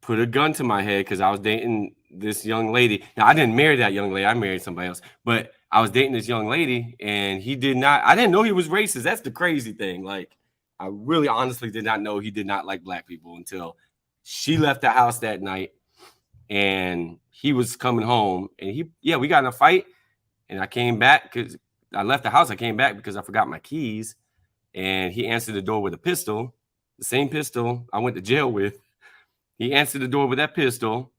put a gun to my head because I was dating this young lady. Now, I didn't marry that young lady. I married somebody else. But I was dating this young lady, and he did not. I didn't know he was racist. That's the crazy thing. Like, I really honestly did not know he did not like black people until she left the house that night, and he was coming home, and we got in a fight, and I came back because I left the house. I came back because I forgot my keys, and he answered the door with a pistol, the same pistol I went to jail with. He answered the door with that pistol,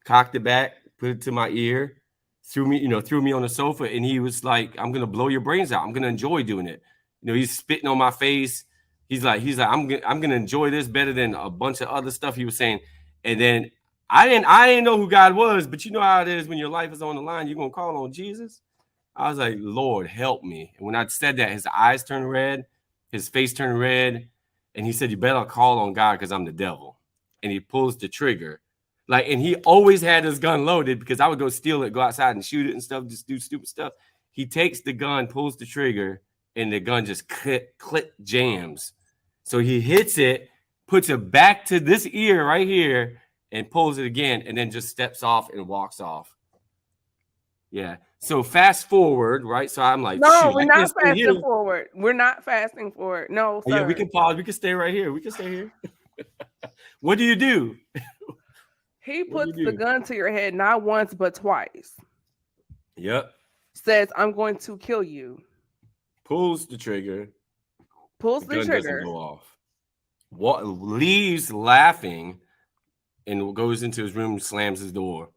cocked it back, put it to my ear, threw me on the sofa, and he was like, "I'm gonna blow your brains out. I'm gonna enjoy doing it." He's spitting on my face. He's like, I'm gonna enjoy this better than a bunch of other stuff he was saying. And then I didn't know who God was, but you know how it is when your life is on the line, you're gonna call on Jesus. I was like, Lord, help me. And when I said that, his eyes turned red, his face turned red, and he said, "You better call on God because I'm the devil." And he pulls the trigger. And he always had his gun loaded because I would go steal it, go outside and shoot it and stuff, just do stupid stuff. He takes the gun, pulls the trigger, and the gun just click jams. So he hits it, puts it back to this ear right here, and pulls it again, and then just steps off and walks off. Yeah. So fast forward, right? So I'm like, No, shoot, we're I not can't stay fasting here. forward. We're not fasting forward. No, Oh, yeah, we sir. can pause. We can stay right here. We can stay here. What do you do? He What do you puts the do? gun to your head not once but twice. Yep. Says, "I'm going to kill you." Pulls the trigger. Pulls The the gun doesn't trigger. go off. What leaves laughing and goes into his room, slams his door.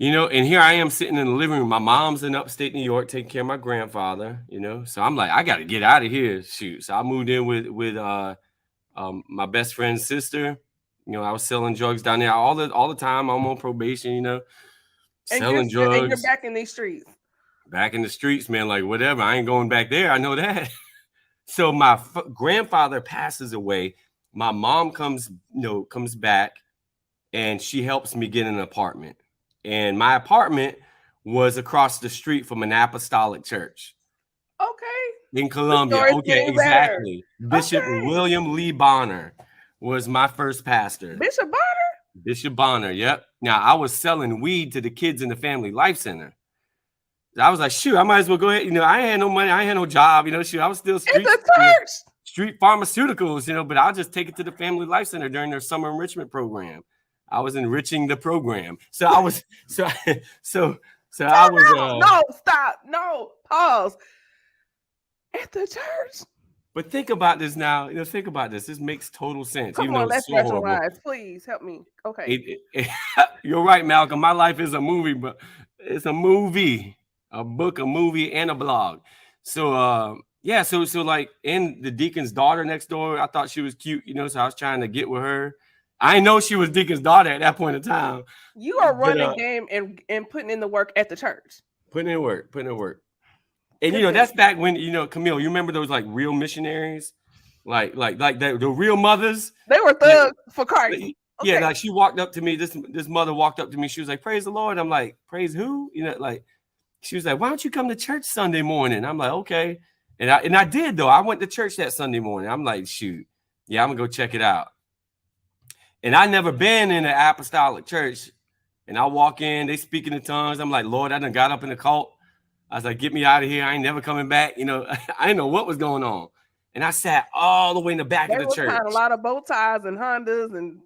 And here I am sitting in the living room. My mom's in upstate New York taking care of my grandfather, So I'm like, I got to get out of here. Shoot. So I moved in with my best friend's sister. I was selling drugs down there all the time. I'm on probation, And you're selling and you're drugs back in these streets. back in the streets, man. Like, whatever. I ain't going back there. I know that. So my grandfather passes away. My mom comes back, and she helps me get an apartment. And my apartment was across the street from an apostolic church Okay. in The Columbia. story's Okay, getting better. exactly. Bishop Okay. William Lee Bonner was my first pastor. Bishop Bonner? Bishop Bonner, yep. Now, I was selling weed to the kids in the Family Life Center. I was like, shoot, I might as well go ahead. I ain't had no money. I ain't had no job. Shoot, I was still It's street, a church. street pharmaceuticals, but I'll just take it to the Family Life Center during their summer enrichment program. I was enriching the program. So I was, so I Time was, out. No, stop. No, pause. At the church. but think about this now. Think about this. This makes total sense, Come even though on, it's let's so horrible. rationalize. Please help me. Okay. You're right, Malcolm. My life is a movie, but it's a movie, a book, a movie, and a blog. So, yeah. So like, and the deacon's daughter next door, I thought she was cute, so I was trying to get with her. I know she was deacon's daughter at that point in time. You are But running game and putting in the work at the church. putting in work. And Continue. that's back when, Camille, you remember those like real missionaries, like the real mothers. They were thugs for Christ. Yeah, Okay. like she walked up to me. This mother walked up to me. She was like, "Praise the Lord." I'm like, "Praise who?" Like she was like, "Why don't you come to church Sunday morning?" I'm like, "Okay," and I did though. I went to church that Sunday morning. I'm like, "Shoot, yeah, I'm gonna go check it out." And I never been in an apostolic church. And I walk in, they speaking in tongues. I'm like, Lord, I done got up in the cult. I was like, get me out of here. I ain't never coming back. I didn't know what was going on. And I sat all the way in the back They of the was church. kind of a lot of bow ties and Hondas and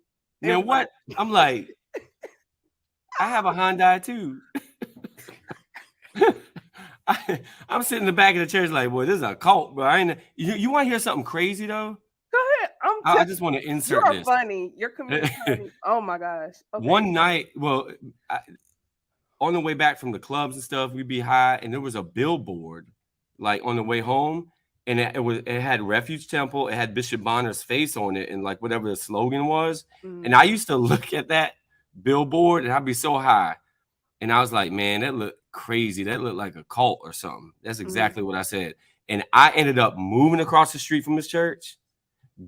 Man, what? I'm like, I have a Hyundai too. I'm sitting in the back of the church like, boy, this is a cult, bro. I ain't, you want to hear something crazy though? Go ahead. I just want to You insert are this. funny. Your comedic timing. Oh my gosh. Okay. One night, well, on the way back from the clubs and stuff, we'd be high, and there was a billboard like on the way home, and it had Refuge Temple, it had Bishop Bonner's face on it, and like whatever the slogan was. And I used to look at that billboard, and I'd be so high, and I was like, man, that looked crazy. That looked like a cult or something. That's exactly what I said. And I ended up moving across the street from this church,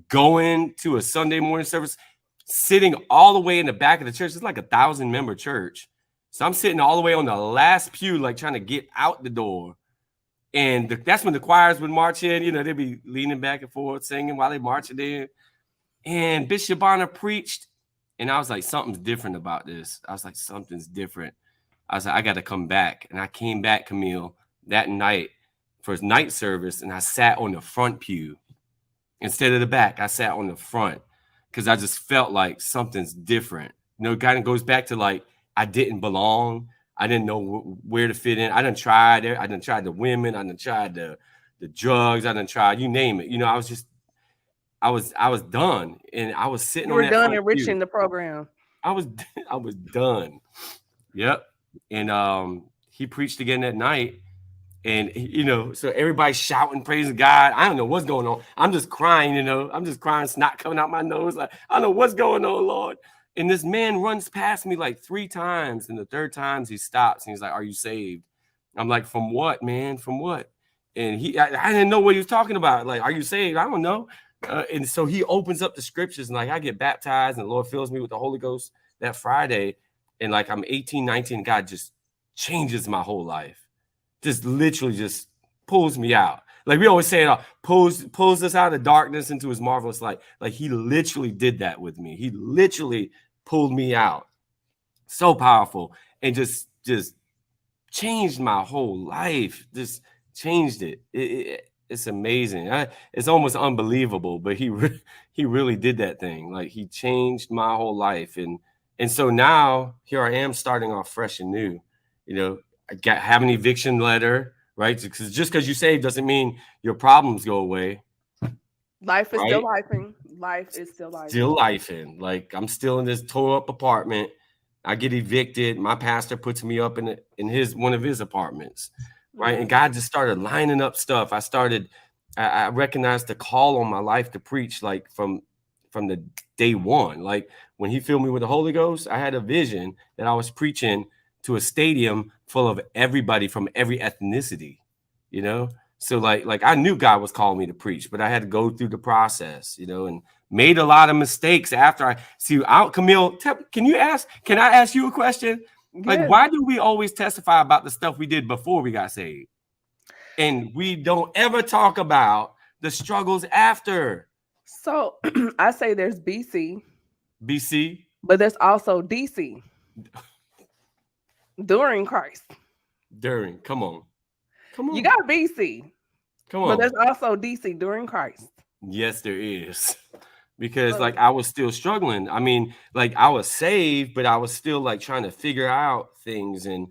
going to a Sunday morning service, sitting all the way in the back of the church. It's like 1,000-member church. So I'm sitting all the way on the last pew, like trying to get out the door. And that's when the choirs would march in. You know, they'd be leaning back and forth, singing while they marching in. And Bishop Bonner preached. And I was like, something's different about this. I was like, something's different. I was like, I got to come back. And I came back, Camille, that night for his night service. And I sat on the front pew. Instead of the back, I sat on the front because I just felt like something's different. You know, it kind of goes back to like, I didn't belong. I didn't know where to fit in. I done tried it. I done tried the women. I done tried the drugs. I done tried, you name it. You know, I was done. And I was sitting on that done front enriching pew. the program. I was done. Yep. And he preached again that night. And, you know, so everybody's shouting, praising God. I don't know what's going on. I'm just crying, you know. I'm just crying, snot coming out my nose. Like, I don't know what's going on, Lord. And this man runs past me like 3 times. And the third time he stops. And he's like, are you saved? I'm like, from what, man? From what? And I didn't know what he was talking about. Like, are you saved? I don't know. And so he opens up the scriptures. And like, I get baptized. And the Lord fills me with the Holy Ghost that Friday. And like, I'm 18, 19. God just changes my whole life. Just literally just pulls me out. Like we always say, pulls us out of darkness into his marvelous light. Like he literally did that with me. He literally pulled me out. So powerful. And just changed my whole life. Just changed it. It's amazing. It's almost unbelievable, but he really did that thing. Like he changed my whole life. And so now here I am starting off fresh and new, you know. I have an eviction letter, right? Because just because you saved doesn't mean your problems go away. Life is still lifing. Life is still lifing. Still lifing. Like I'm still in this tore up apartment. I get evicted. My pastor puts me up in one of his apartments, right? And God just started lining up stuff. I recognized the call on my life to preach, like from the day one. Like when he filled me with the Holy Ghost, I had a vision that I was preaching to a stadium full of everybody from every ethnicity, you know? So like I knew God was calling me to preach, but I had to go through the process, you know, and made a lot of mistakes after I see out. Camille, can I ask you a question? Yes. Like, why do we always testify about the stuff we did before we got saved? And we don't ever talk about the struggles after. So I say there's BC, but there's also DC. During Christ. Come on. You got BC. Come on. But there's also DC during Christ. Yes, there is. Because like I was still struggling. I mean, like I was saved, but I was still like trying to figure out things. And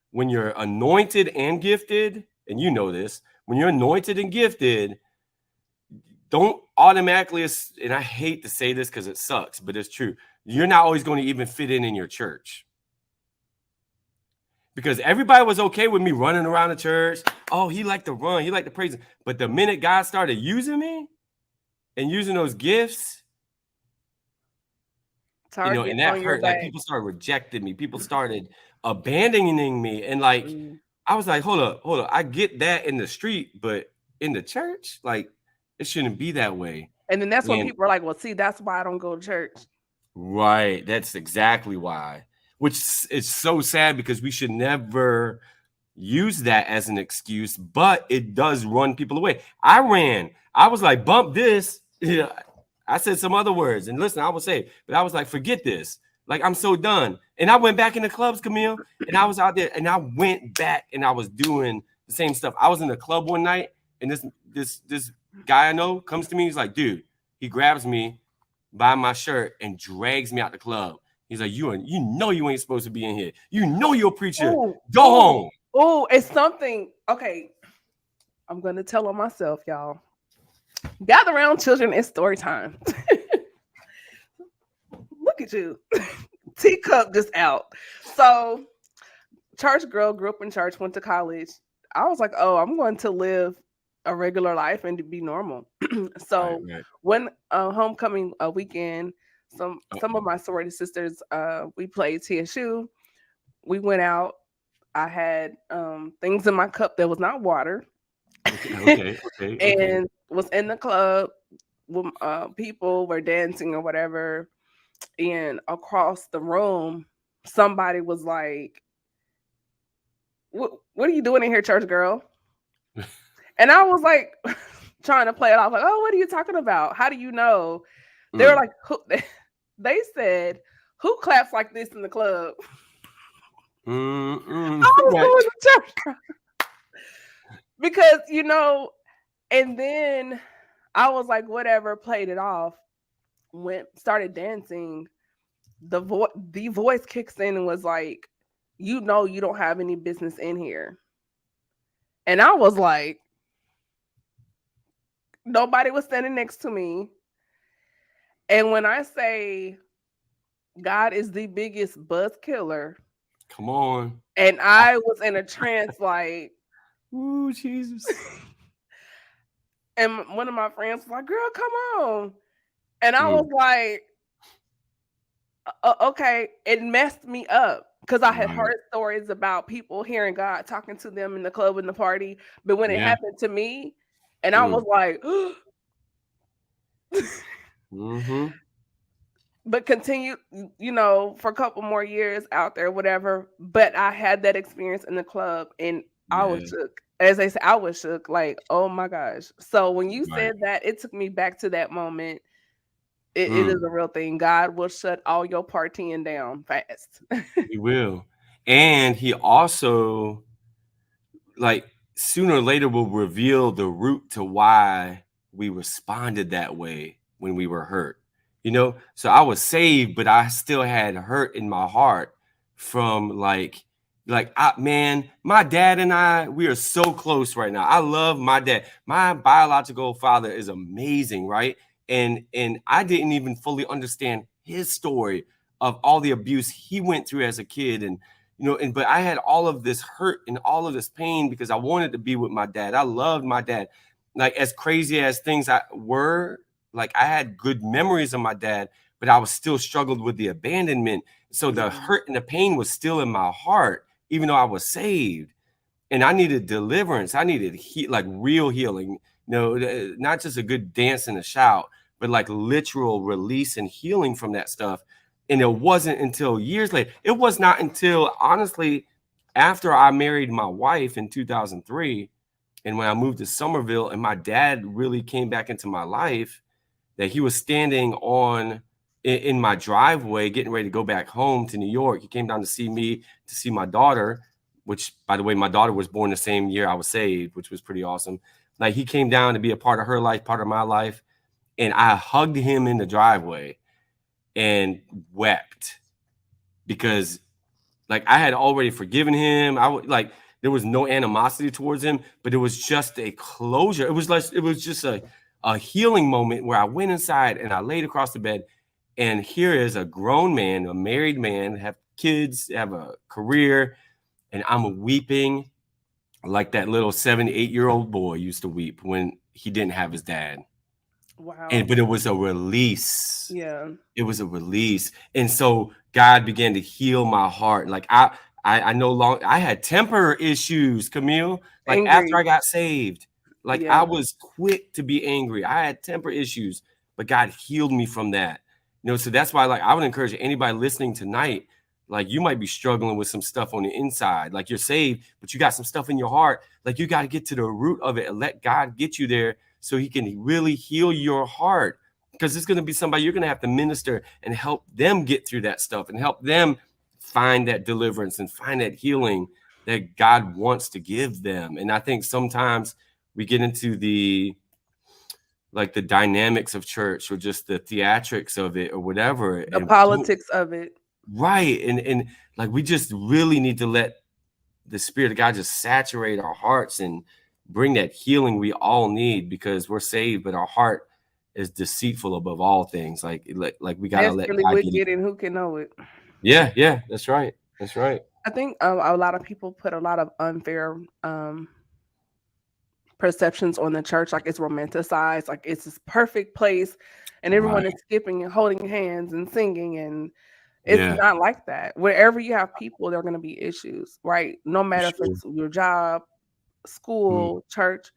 when you're anointed and gifted, and you know this, when you're anointed and gifted, don't automatically, and I hate to say this because it sucks, but it's true. You're not always going to even fit in your church. Because everybody was okay with me running around the church. Oh, he liked to run. He liked to praise. But the minute God started using me and using those gifts, you know, and that hurt. Like people started rejecting me. People started abandoning me. And like, I was like, hold up. I get that in the street, but in the church, like it shouldn't be that way. And then that's when people are like, well, see, that's why I don't go to church. Right. That's exactly why, which is so sad because we should never use that as an excuse, but it does run people away. I was like, bump this. Yeah. I said some other words and listen, I would say, but I was like, forget this. Like, I'm so done. And I went back in the clubs, Camille, and I was out there and I went back and I was doing the same stuff. I was in the club one night and this guy I know comes to me. He's like, dude, he grabs me by my shirt and drags me out the club. He's like, you know you ain't supposed to be in here. You know you're a preacher. Oh, Go oh, home. oh, it's something. Okay, I'm gonna tell on myself, y'all. Gather around, children. It's story time. Look at you, teacup just out. So, church girl, grew up in church, went to college. I was like, oh, I'm going to live a regular life and to be normal. Right, So, right. when homecoming weekend, some of Uh-oh. my sorority sisters, we played TSU. We went out. I had things in my cup that was not water, Okay, okay, okay, okay. and was in the club. When, people were dancing or whatever, and across the room, somebody was like, what are you doing in here, church girl? And I was like, trying to play it off, like, oh, what are you talking about? How do you know? They were Mm. like, who? They said, who claps like this in the club? Mm-mm. I was Right. going to church girl. Because, and then I was like, whatever, played it off, went, started dancing. The voice kicks in and was like, you don't have any business in here. And I was like, nobody was standing next to me. And when I say God is the biggest buzz killer, Come on. and I was in a trance, like, Ooh, Jesus. and one of my friends was like, girl, come on. And I was Mm. like, okay, it messed me up because I had Right. heard stories about people hearing God talking to them in the club and the party, but when it Yeah. happened to me, and I was Mm. like, Mm-hmm. but continued, for a couple more years out there, whatever. But I had that experience in the club, and I was Yeah. shook. As they say, I was shook, like, oh my gosh. So when you Right. said that, it took me back to that moment. It is Mm. a real thing. God will shut all your partying down fast. He will. And he also, like, sooner or later will reveal the root to why we responded that way when we were hurt. So I was saved, but I still had hurt in my heart from man, my dad and I, we are so close right now. I love my dad. My biological father is amazing, right? And I didn't even fully understand his story of all the abuse he went through as a kid, and but I had all of this hurt and all of this pain because I wanted to be with my dad. I loved my dad. Like, as crazy as things were, like, I had good memories of my dad, but I was still struggled with the abandonment. So the Yeah. hurt and the pain was still in my heart, even though I was saved. And I needed deliverance. I needed like real healing. Not just a good dance and a shout, but like literal release and healing from that stuff. And it wasn't until years later. It was not until, honestly, after I married my wife in 2003, and when I moved to Somerville, and my dad really came back into my life, that he was standing in my driveway, getting ready to go back home to New York. He came down to see me, to see my daughter, which, by the way, my daughter was born the same year I was saved, which was pretty awesome. Like, he came down to be a part of her life, part of my life, and I hugged him in the driveway and wept because, like, I had already forgiven him. Like, there was no animosity towards him, but it was just a closure. It was just a healing moment where I went inside and I laid across the bed, and here is a grown man, a married man, have kids, have a career, and I'm weeping like that little 7, 8-year-old boy used to weep when he didn't have his dad. Wow. But it was a release. Yeah. It was a release. And so God began to heal my heart. Like, I no longer, I had temper issues, Camille. Like, after Angry. I got saved, like, Yeah. I was quick to be angry. I had temper issues, but God healed me from that. So that's why, like, I would encourage anybody listening tonight, like, you might be struggling with some stuff on the inside. Like, you're saved, but you got some stuff in your heart. Like, you got to get to the root of it and let God get you there so he can really heal your heart, because it's going to be somebody you're going to have to minister and help them get through that stuff and help them find that deliverance and find that healing that God wants to give them. And I think sometimes we get into like the dynamics of church or just the theatrics of it or whatever. The And politics of it. right. And like we just really need to let the Spirit of God just saturate our hearts and bring that healing we all need, because we're saved, but our heart is deceitful above all things. Like we gotta let Desperately God get it. wicked, and who can know it? Yeah, yeah, that's right. That's right. I think a lot of people put a lot of unfair perceptions on the church, like it's romanticized, like it's this perfect place, and everyone Right. is skipping and holding hands and singing, and it's Yeah, not like that. Wherever you have people, there are going to be issues, right? No for matter if sure. it's your job, Mm, school, church,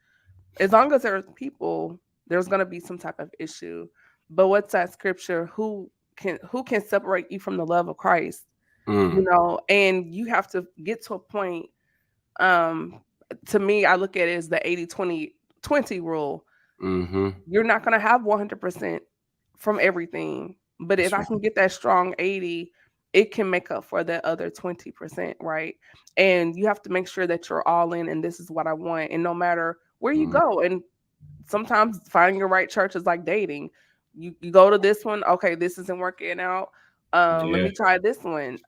as long as there's people, there's going to be some type of issue. But what's that scripture? Who can separate you from the love of Christ? mm, And you have to get to a point. Um, to me, I look at it as the 80-20-20 rule. mm-hmm. You're not going to have 100% from everything. But if That's I right. can get that strong 80, it can make up for that other 20%, right? And you have to make sure that you're all in and this is what I want. And no matter where you Mm, go, and sometimes finding your right church is like dating. You go to this one, okay, this isn't working out. Let yeah. me try this one.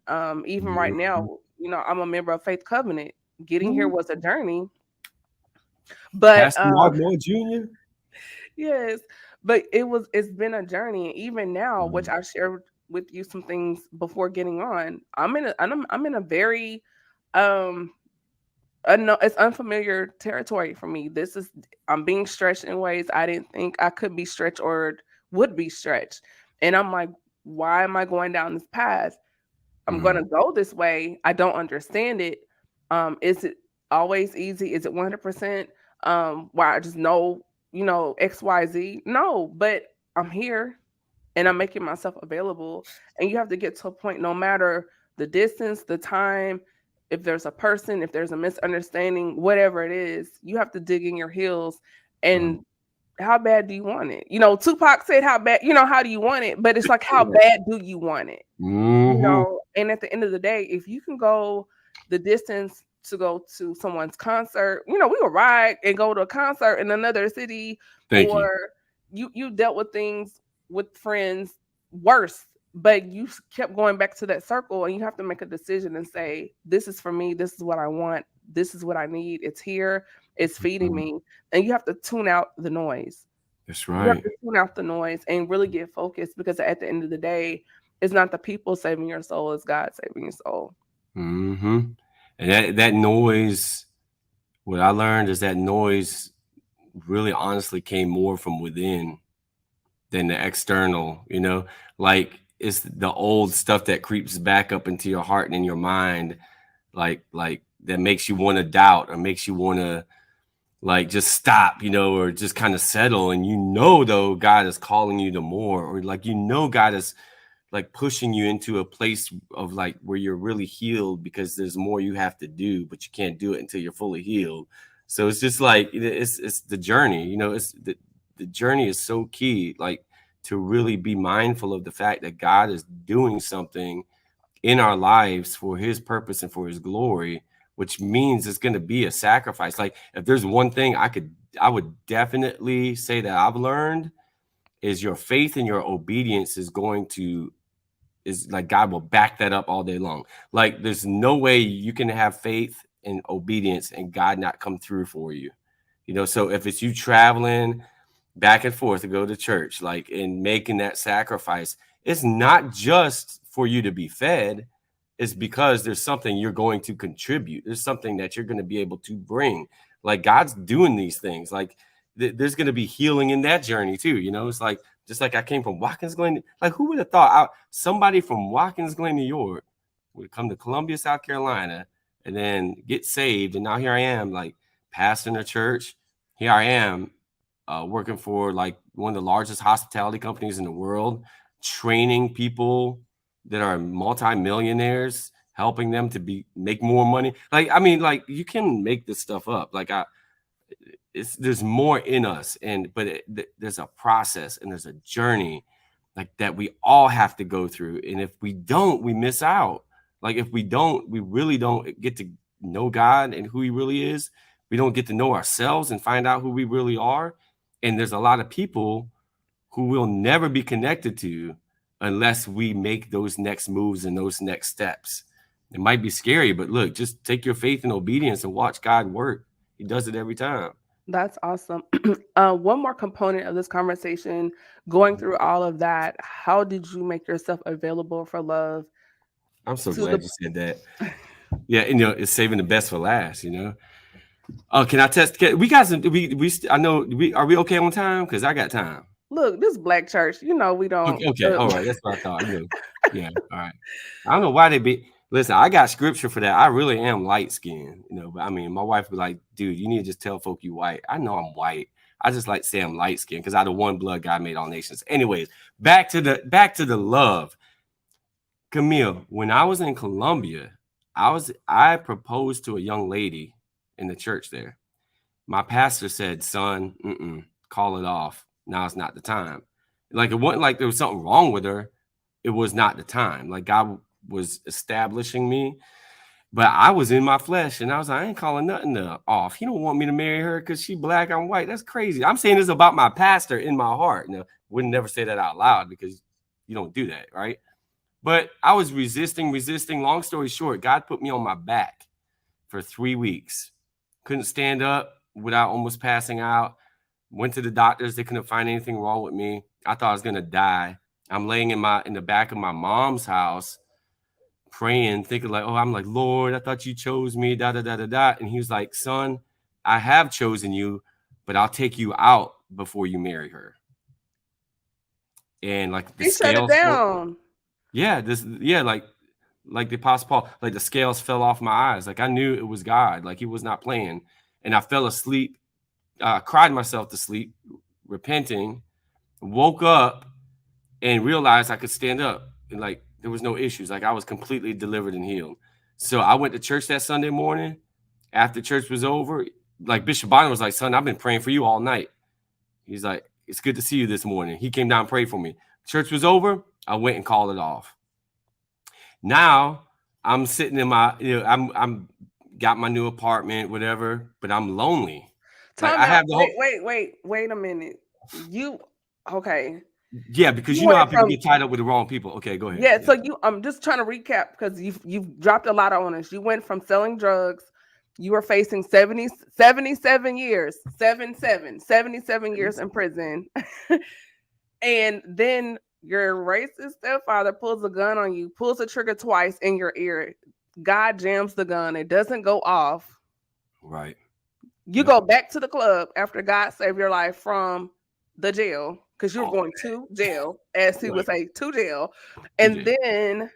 Even right Mhm. now, I'm a member of Faith Covenant. Getting here Ooh, was a journey, but Pastor Mark Moore Jr. yes, but it's been a journey. And even now, which Mm, I shared with you some things before getting on, I'm in a very um it's unfamiliar territory for me. I'm being stretched in ways I didn't think I could be stretched or would be stretched. And I'm like, why am I going down this path? I'm mm, gonna go this way. I don't understand it. Is it always easy? Is it 100%? Why I just know, XYZ? No, but I'm here and I'm making myself available. And you have to get to a point, no matter the distance, the time, if there's a person, if there's a misunderstanding, whatever it is, you have to dig in your heels mm. and how bad do you want it? Tupac said, how bad, how do you want it? But it's like, how Yeah. bad do you want it? Mhm. And at the end of the day, if you can go the distance to go to someone's concert, we will ride and go to a concert in another city, Thank you. or you dealt with things with friends worse, but you kept going back to that circle, and you have to make a decision and say, this is for me, this is what I want, this is what I need, it's here, it's feeding Mhm. me. And you have to tune out the noise. That's You have right. to tune out the noise and really get focused, because at the end of the day, it's not the people saving your soul, it's God saving your soul. Mhm. And that noise, what I learned is that noise really honestly came more from within than the external, you know? Like it's the old stuff that creeps back up into your heart and in your mind, like that makes you want to doubt or makes you want to like just stop, or just kind of settle. And though God is calling you to more, or like God is like pushing you into a place of like where you're really healed, because there's more you have to do, but you can't do it until you're fully healed. So it's just like it's the journey, it's the journey is so key, like to really be mindful of the fact that God is doing something in our lives for his purpose and for his glory, which means it's going to be a sacrifice. Like if there's one thing I would definitely say that I've learned is your faith and your obedience is like God will back that up all day long. Like there's no way you can have faith and obedience and God not come through for you. So if it's you traveling back and forth to go to church, like in making that sacrifice, it's not just for you to be fed. It's because there's something you're going to contribute. There's something that you're going to be able to bring. Like God's doing these things. Like there's going to be healing in that journey too. It's like just like I came from Watkins Glen. Like who would have thought somebody from Watkins Glen, New York, would come to Columbia, South Carolina, and then get saved, and now here I am, like pastoring a church. Here I am, working for like one of the largest hospitality companies in the world, training people that are multimillionaires, helping them to make more money. Like, I mean, like you can make this stuff up. Like there's more in us, but there's a process and there's a journey like that we all have to go through. And if we don't, we miss out. Like if we don't, we really don't get to know God and who he really is. We don't get to know ourselves and find out who we really are. And there's a lot of people who will never be connected to unless we make those next moves and those next steps. It might be scary, but look, just take your faith and obedience and watch God work. He does it every time. That's awesome. One more component of this conversation, going through all of that, how did you make yourself available for love I'm so to the glad you said that. Yeah, and, it's saving the best for last. Oh, can I test? We got some. I know. Are we okay on time? Because I got time. look, this black church, we don't. Okay, okay, all right. That's what I thought. Yeah, all right. I don't know why they be. Listen, I got scripture for that. I really am light skinned, but I mean, my wife be like, dude, you need to just tell folk you white. I know I'm white. I just like to say I'm light skinned because I the one blood God made all nations. Anyways, back to the love. Camille, when I was in Colombia, I proposed to a young lady in the church there. My pastor said, son, call it off. Now it's not the time. Like, it wasn't like there was something wrong with her. It was not the time. Like, God was establishing me, but I was in my flesh, and I was like, I ain't calling nothing off. He don't want me to marry her because she black, I'm white. That's crazy. I'm saying this about my pastor in my heart. Now, wouldn't never say that out loud because you don't do that, right? But I was resisting. Long story short, God put me on my back for 3 weeks. Couldn't stand up without almost passing out. Went to the doctors. They couldn't find anything wrong with me. I thought I was going to die. I'm laying in the back of my mom's house praying, thinking like, oh, I'm like, Lord, I thought you chose me, da, da, da, da, da. And he was like, son, I have chosen you, but I'll take you out before you marry her. And like the He shut it scales, down. like the Apostle Paul, like the scales fell off my eyes. Like I knew it was God, like he was not playing. And I fell asleep, cried myself to sleep, repenting, woke up and realized I could stand up and like there was no issues. Like I was completely delivered and healed. So I went to church that Sunday morning. After church was over, like Bishop Bonner was like, son, I've been praying for you all night. He's like, it's good to see you this morning. He came down and prayed for me. Church was over. I went and called it off. Now I'm sitting in my, I'm got my new apartment, whatever, but I'm lonely. Like Time I out. have the whole, Wait a minute. Okay. yeah, because You you know how went people from get tied up with the wrong people. Okay, go ahead. Yeah, Yeah. so I'm just trying to recap because you've dropped a lot on us. You went from selling drugs, you were facing 77 years, 77 years in prison. And then your racist stepfather pulls a gun on you, pulls the trigger twice in your ear. God jams the gun, it doesn't go off. Right. You go back to the club after God saved your life from the jail because you were going to jail, as he would say, to jail. And then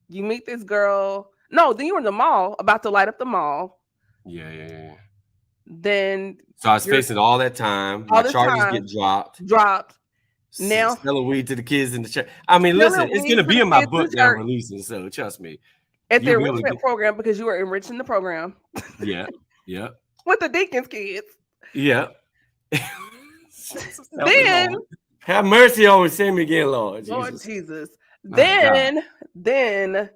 you meet this girl. No, then you were in the mall about to light up the mall. Yeah. Then So I was you're facing all that time. My all this charges time get dropped. dropped. Now Selling weed to the kids in the church. I mean, listen, selling it's weed gonna to be the in my kids in book that I'm church releasing. So trust me, at the you'll be able to enrichment get. program because you were enriching the program Yeah. with the deacons kids. Help me, Then Lord. Have mercy on me. Send me again, Lord Lord Jesus. Jesus. My God. Then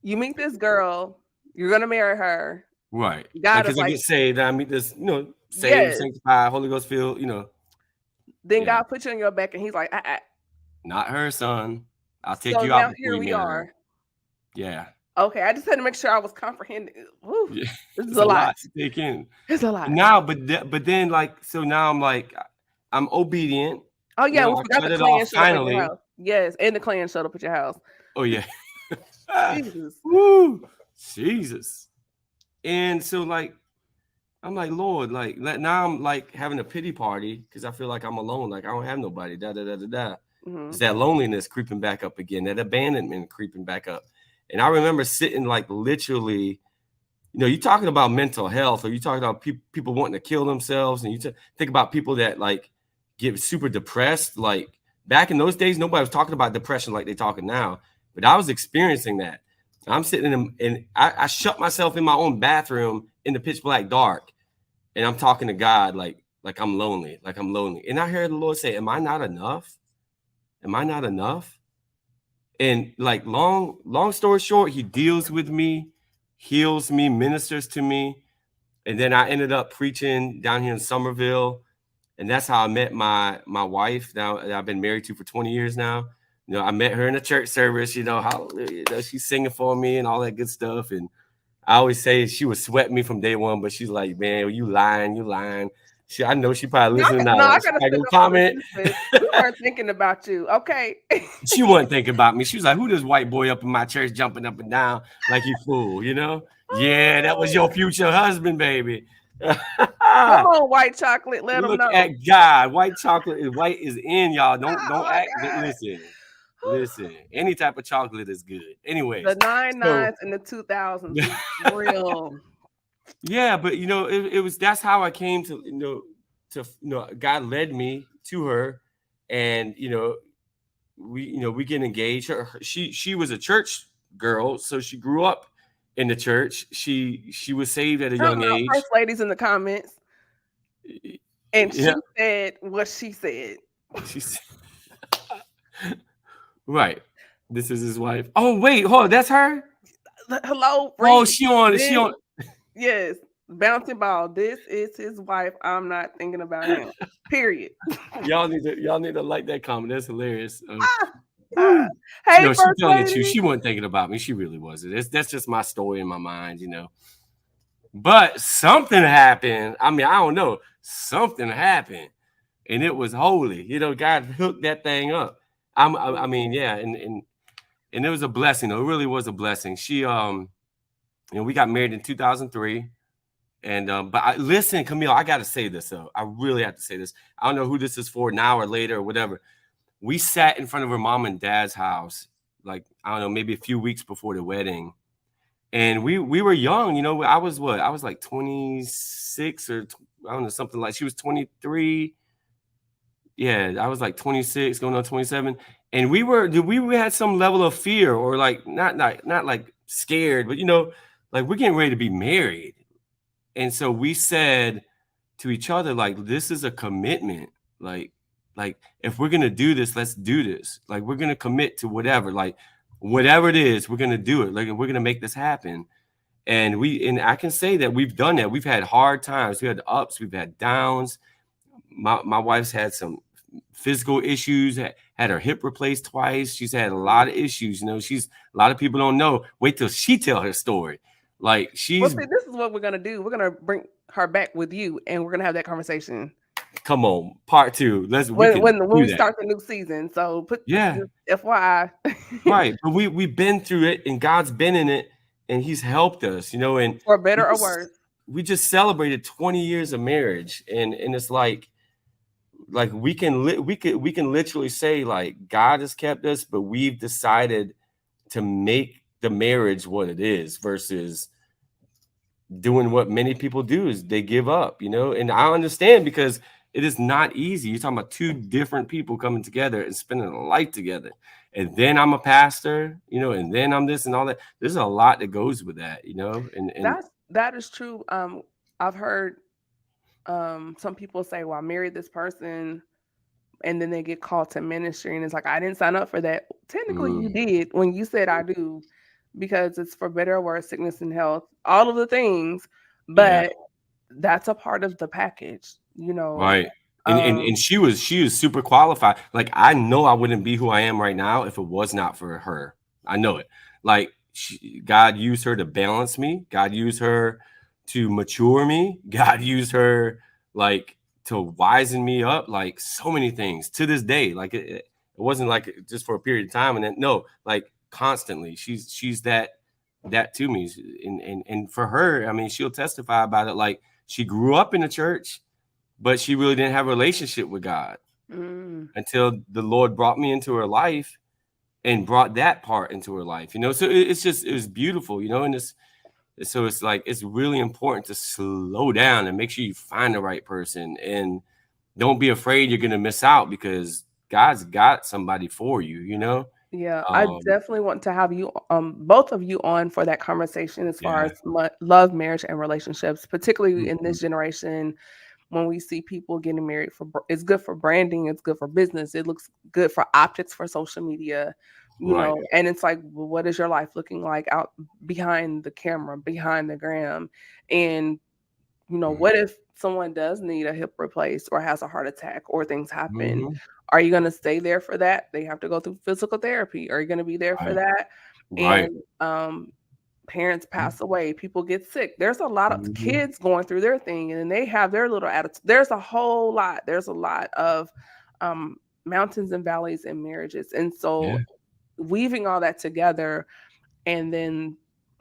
you meet this girl. You're gonna marry her. Right. Like, God is because I like, get saved. I meet this, saved, yes. sanctified, Holy Ghost filled. Then Yeah. God puts you on your back, and He's like, Not her, son. I'll take So you out now before here you we marry her. are. Yeah. Okay, I just had to make sure I was comprehending. Whew, Yeah. this is It's a a lot. lot to take in. It's a lot. Now, but then, like, so now I'm like, I'm obedient. Oh yeah, we I forgot the cut it clan off showed up at your finally. house. Yes, and the clan showed up at your house. Oh yeah. Jesus. Woo. Jesus. And so like I'm like, Lord, like now I'm like having a pity party because I feel like I'm alone, like I don't have nobody. Da da da da da. It's that loneliness creeping back up again, that abandonment creeping back up. And I remember sitting like literally, you talking about mental health, or you talking about people wanting to kill themselves, and you think about people that like get super depressed. Like back in those days, nobody was talking about depression like they're talking now, but I was experiencing that. I'm sitting and I shut myself in my own bathroom in the pitch black dark, and I'm talking to God like I'm lonely, And I heard the Lord say, "Am I not enough? Am I not enough?" And like long story short, He deals with me, heals me, ministers to me. And then I ended up preaching down here in Somerville. and that's how I met my wife. Now that I've been married to for 20 years now. You know, I met her in a church service. You know, hallelujah. You know, she's singing for me and all that good stuff. And I always say she was sweating me from day one, but she's like, man, you lying, you lying. I know she probably No, listening no, now. I She gotta probably stick gonna up for the comment. sisters. We weren't thinking about you, okay? She wasn't thinking about me. She was like, who this white boy up in my church jumping up and down like you fool, you know? Yeah, that was your future husband, baby. Come on, white chocolate, let them Look know. at God. White chocolate is white is in, y'all. Don't Oh my act. God. Listen. Any type of chocolate is good. The Anyways, nine so nines and the 2000s be real. yeah, but it was that's how I came to God led me to her, and we get engaged. She was a church girl, so she grew up in the church. She was saved at a Come young out, age. first ladies in the comments. And Yeah, she said what she said. she's right. This is his wife. Oh wait, hold on, that's her. Hello, Oh, read. she This, on. yes, bouncing ball. This is his wife. I'm not thinking about him. Period. Y'all need to like that comment. That's hilarious. Uh, Whew. hey, No, she first telling the truth. lady. She wasn't thinking about me. She really wasn't. That's just my story in my mind. But something happened. I mean, I don't know. Something happened, and it was holy. God hooked that thing up. I mean, yeah, and it was a blessing. It really was a blessing. We got married in 2003. And but listen, Camille, I got to say this though. I really have to say this. I don't know who this is for now or later or whatever. We sat in front of her mom and dad's house, like I don't know, maybe a few weeks before the wedding, and we were young. I was what? I was like 26 or I don't know, something like. She was 23. Yeah, I was like 26, going on 27, and we had some level of fear or like not like scared, but like we're getting ready to be married, and so we said to each other, like, this is a commitment. Like if we're gonna do this, let's do this. Like we're gonna commit to whatever, like whatever it is, we're gonna do it. Like we're gonna make this happen. And I can say that we've done that. We've had hard times, we had ups, we've had downs. My wife's had some physical issues, had her hip replaced twice. She's had a lot of issues. She's a lot of people don't know. Wait till she tell her story. Like Well, she's see, this is what we're gonna do. We're gonna bring her back with you, and we're gonna have that conversation come on, part two. We when can when do we that. start the new season. So put Yeah, just FYI. right. But we've been through it, and God's been in it, and He's helped us. And For we better or just worse. we just celebrated 20 years of marriage, and it's like we can literally say like God has kept us, but we've decided to make the marriage what it is versus doing what many people do is they give up. And I understand because it is not easy. You're talking about two different people coming together and spending a life together. And then I'm a pastor, and then I'm this and all that. There's a lot that goes with that. And That is true. I've heard some people say, "Well, I married this person," and then they get called to ministry, and it's like I didn't sign up for that. Technically, you mm, did when you said I do, because it's for better or worse, sickness and health, all of the things. yeah. But that's a part of the package, you know. Right. And Um, she was super qualified. Like I know I wouldn't be who I am right now if it was not for her. I know it. Like God used her to balance me. God used her to mature me. God used her like to wisen me up. Like so many things to this day. Like it wasn't like just for a period of time. And then no, like constantly. She's that to me. And for her, I mean, she'll testify about it. Like she grew up in the church, but she really didn't have a relationship with God mm, until the Lord brought me into her life and brought that part into her life. So it was beautiful. And it's like it's really important to slow down and make sure you find the right person and don't be afraid you're gonna miss out because God's got somebody for you. yeah, I Um, definitely want to have you, both of you, on for that conversation as far yeah. as love, marriage, and relationships, particularly in Mhm. this generation. When we see people getting married, it's good for branding, it's good for business, it looks good for optics for social media, Right. and it's like, well, what is your life looking like out behind the camera, behind the gram? And Mhm. what if someone does need a hip replaced or has a heart attack or things happen, Hmm. are you going to stay there for that? They have to go through physical therapy. Are you going to be there for Right. that? Right. And parents pass away, people get sick. There's a lot of Hmm. kids going through their thing and they have their little attitude. There's a whole lot. There's a lot of um, mountains and valleys in marriages. And so Yeah. weaving all that together and then,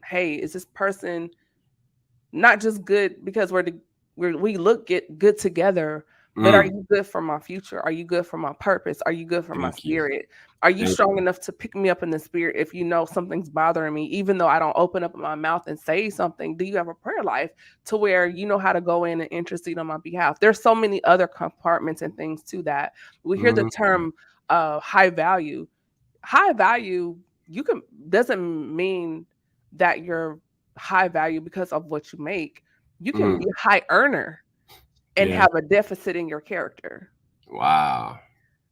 hey, is this person not just good because we look get good together, but are Mm. you good for my future? Are you good for my purpose? Are you good for my Thank you. spirit? Are you Thank strong you. enough to pick me up in the spirit if you know something's bothering me, even though I don't open up my mouth and say something? Do you have a prayer life to where you know how to go in and intercede on my behalf? There's so many other compartments and things to that. We hear the Mm. term high value. High value, you can doesn't mean that you're high value because of what you make. You can Mm. be a high earner and Yeah. have a deficit in your character. Wow. Wow.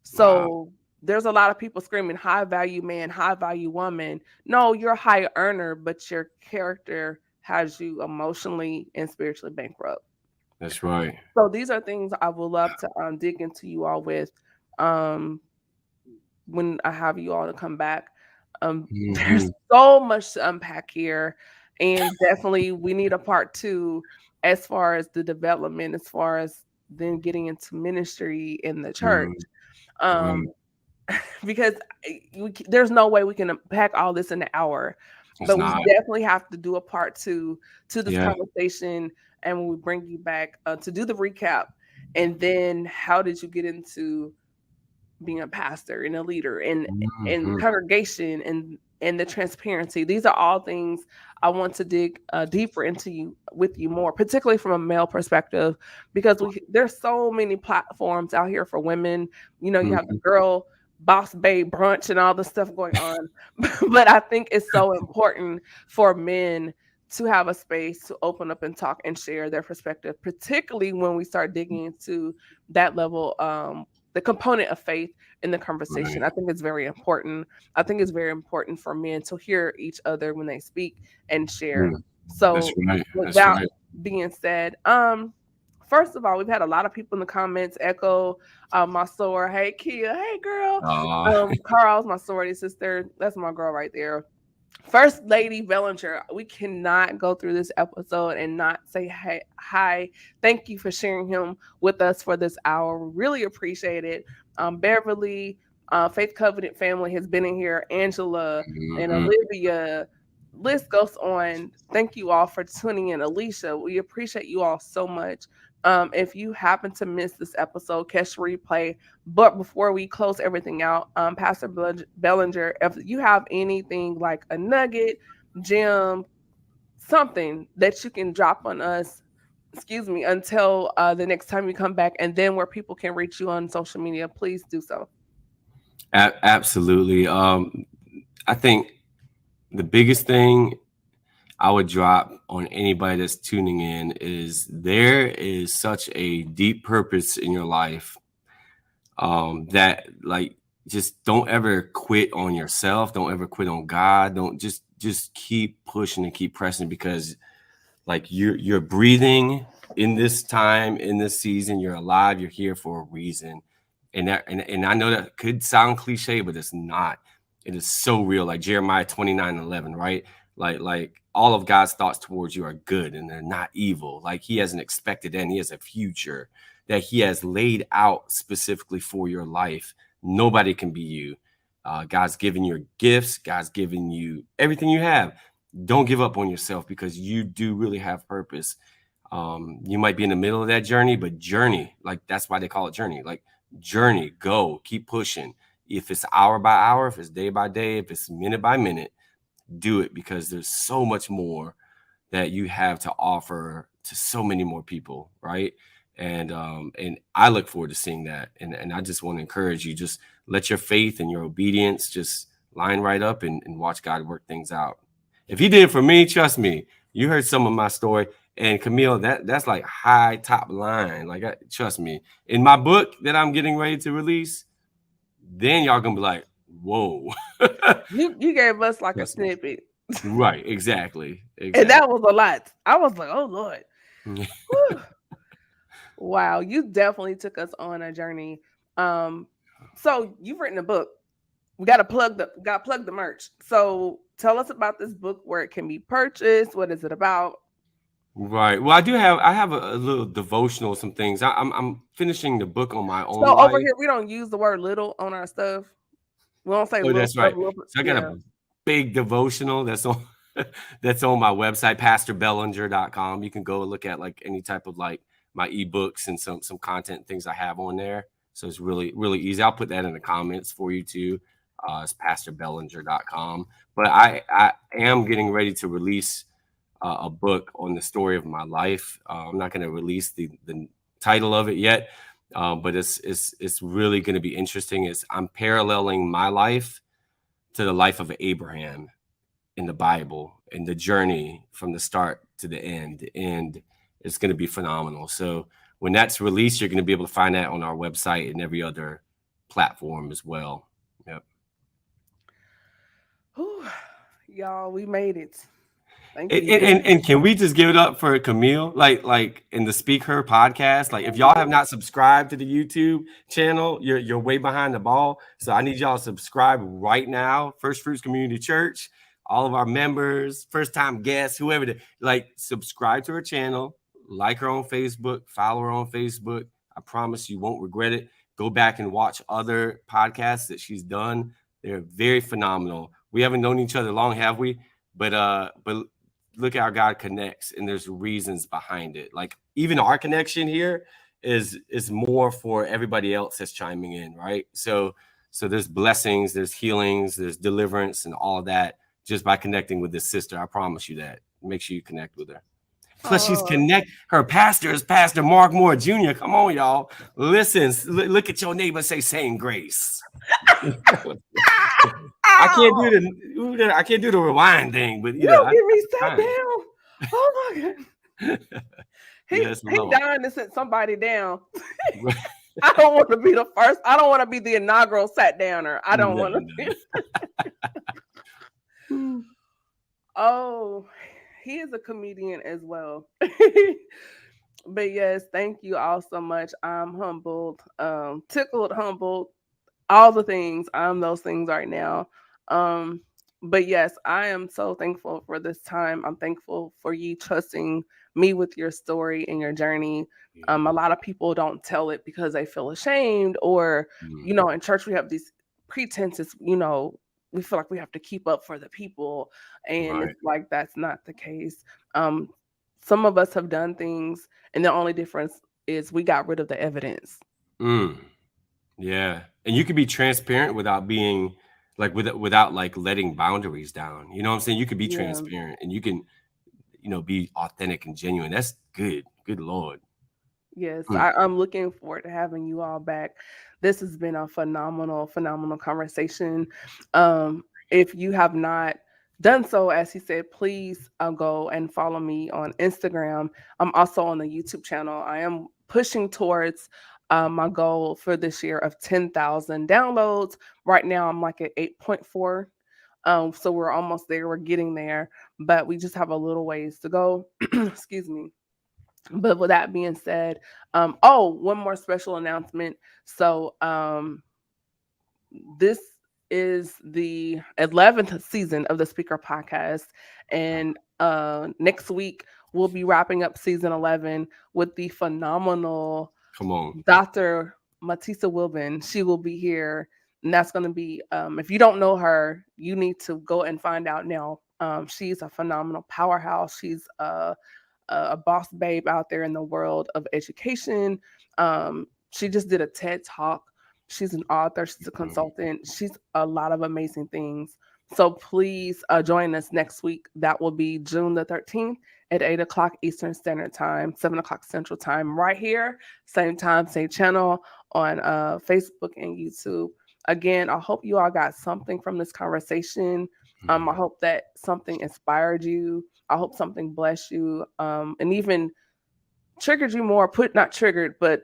So there's a lot of people screaming high value man, high value woman. No, you're a high earner, but your character has you emotionally and spiritually bankrupt. That's right. So these are things I would love to dig into you all with. Um, when I have you all to come back. There's Hmm. so much to unpack here, and definitely we need a part two as far as the development, as far as then getting into ministry in the church. Mm. Um, Right. because there's no way we can unpack all this in an hour, It's but we not. definitely have to do a part two to this Yeah. conversation, and when we bring you back to do the recap, and then how did you get into being a pastor and a leader and Hmm. congregation and the transparency. These are all things I want to dig deeper into you with you more, particularly from a male perspective, because there's so many platforms out here for women. You know, you have the Hmm. girl boss babe brunch and all this stuff going on, but I think it's so important for men to have a space to open up and talk and share their perspective, particularly when we start digging into that level, the component of faith in the conversation. Right. I think it's very important. I think it's very important for men to hear each other when they speak and share. Mm. That's So, right. with That's that right. being said, first of all, we've had a lot of people in the comments echo my soror. Hey, Kia. Hey, girl. Uh, Carl's my sorority sister. That's my girl right there. First Lady Belanger, we cannot go through this episode and not say hey, hi. Thank you for sharing him with us for this hour. Really appreciate it. Beverly, Faith Covenant family has been in here. Angela and mhm. Olivia. List goes on. Thank you all for tuning in. Alicia, we appreciate you all so much. If you happen to miss this episode, catch the replay. But before we close everything out, Pastor Bellinger, if you have anything like a nugget, gem, something that you can drop on us, excuse me, until the next time you come back, and then where people can reach you on social media, please do so. Absolutely. I think the biggest thing I would drop on anybody that's tuning in is there is such a deep purpose in your life, that, like, just don't ever quit on yourself. Don't ever quit on God. Don't just keep pushing and keep pressing, because like you're breathing in this time, in this season. You're alive. You're here for a reason. And I know that could sound cliche, but it's not. It is so real. Like Jeremiah 29:11, right? Like all of God's thoughts towards you are good and they're not evil. Like he has an expected end. He has a future that he has laid out specifically for your life. Nobody can be you. God's given you gifts. God's given you everything you have. Don't give up on yourself, because you do really have purpose. You might be in the middle of that journey, but journey, like that's why they call it journey. Like journey, go, keep pushing. If it's hour by hour, if it's day by day, if it's minute by minute, do it, because there's so much more that you have to offer to so many more people, right? And I look forward to seeing that. And I just want to encourage you, just let your faith and your obedience just line right up, and watch God work things out. If he did it for me, trust me, you heard some of my story. And Camille, that's like high top line. Like, trust me, in my book that I'm getting ready to release, then y'all gonna be like, whoa. You gave us like a Trust me. snippet, Right, exactly. and Exactly. that was a lot. I was like, oh Lord. Whew. Wow, you definitely took us on a journey. Um, so you've written a book. We got to plug the merch. So tell us about this book, where it can be purchased. What is it about? Right. Well, I have a little devotional, some things. I'm finishing the book on my own So over life. here, we don't use the word little on our stuff. We don't say Oh, little that's stuff. right. Little, So I got yeah. a big devotional that's on that's on my website, pastorbellinger.com. You can go and look at like any type of like my ebooks and some content things I have on there. So it's really, really easy. I'll put that in the comments for you too. It's pastorbellinger.com. But I am getting ready to release a book on the story of my life. I'm not going to release the title of it yet, but it's really going to be interesting. I'm paralleling my life to the life of Abraham in the Bible and the journey from the start to the end, and it's going to be phenomenal. So when that's released, you're going to be able to find that on our website and every other platform as well. Yep. Whew. Y'all, we made it. Thank And, you. and, and and can we just give it up for Camille, like in the Speak Her podcast? Like, if y'all have not subscribed to the YouTube channel, you're way behind the ball. So I need y'all to subscribe right now. First Fruits Community Church, all of our members, first time guests, whoever, like, subscribe to her channel, like her on Facebook, follow her on Facebook. I promise you won't regret it. Go back and watch other podcasts that she's done. They're very phenomenal. We haven't known each other long, have we? But look at how God connects, and there's reasons behind it. Like, even our connection here is more for everybody else that's chiming in, right? So there's blessings, there's healings, there's deliverance, and all that just by connecting with this sister. I promise you that. Make sure you connect with her. Plus, Oh, her pastor is Pastor Mark Moore Jr. Come on, y'all. Listen, look at your neighbor, say same grace. ow! I can't do the rewind thing, but You I get me sat trying. down. Oh my god. Yes, He Lord. dying to sit somebody down. I don't want to be the first. I don't want to be the inaugural sat downer. I don't want Never to know. be. Oh, he is a comedian as well. But yes, thank you all so much. I'm humbled, tickled, humbled, all the things. I'm those things right now. Um, but yes, I am so thankful for this time. I'm thankful for you trusting me with your story and your journey. A lot of people don't tell it because they feel ashamed, or Mm, in church we have these pretenses. We feel like we have to keep up for the people, and right. it's like that's not the case. Um, some of us have done things, and the only difference is we got rid of the evidence. Mm, yeah. And you can be transparent without being like without like letting boundaries down. You know what I'm saying? You can be Yeah. transparent and you can, be authentic and genuine. That's good. Good Lord. Yes, Mm, I'm looking forward to having you all back. This has been a phenomenal, phenomenal conversation. If you have not done so, as he said, please go and follow me on Instagram. I'm also on the YouTube channel. I am pushing towards my goal for this year of 10,000 downloads. Right now, I'm like at 8.4. So we're almost there. We're getting there, but we just have a little ways to go. Excuse me. But with that being said, one more special announcement. So, this is the 11th season of the Speaker Podcast, and next week we'll be wrapping up season 11 with the phenomenal come on. Dr. Matisa Wilbin. She will be here, and that's going to be, if you don't know her, you need to go and find out now. She's a phenomenal powerhouse. She's a boss babe out there in the world of education. She just did a TED talk. She's an author, she's a Mm, consultant, she's a lot of amazing things. So please join us next week. That will be June the 13th at 8 o'clock Eastern Standard Time, 7 o'clock Central Time, right here, same time, same channel on Facebook and YouTube. Again, I hope you all got something from this conversation. I mm, hope that something inspired you. I hope something blessed you, and even triggered you more. Put not triggered, but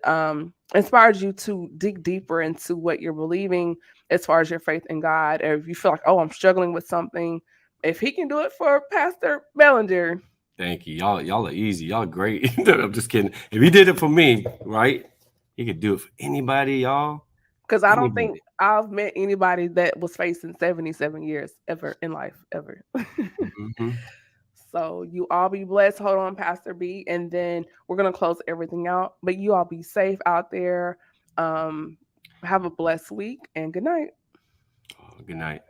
inspired you to dig deeper into what you're believing as far as your faith in God. Or if you feel like, oh, I'm struggling with something, if He can do it for Pastor Belanger, Thank you. Y'all are easy. Y'all great. I'm just kidding. If he did it for me, right? He could do it for anybody, y'all. Because I don't think Anybody. I've met anybody that was facing 77 years ever in life, ever. Hmm. So you all be blessed. Hold on, Pastor B. And then we're going to close everything out. But you all be safe out there. Um, have a blessed week and good night. Good night.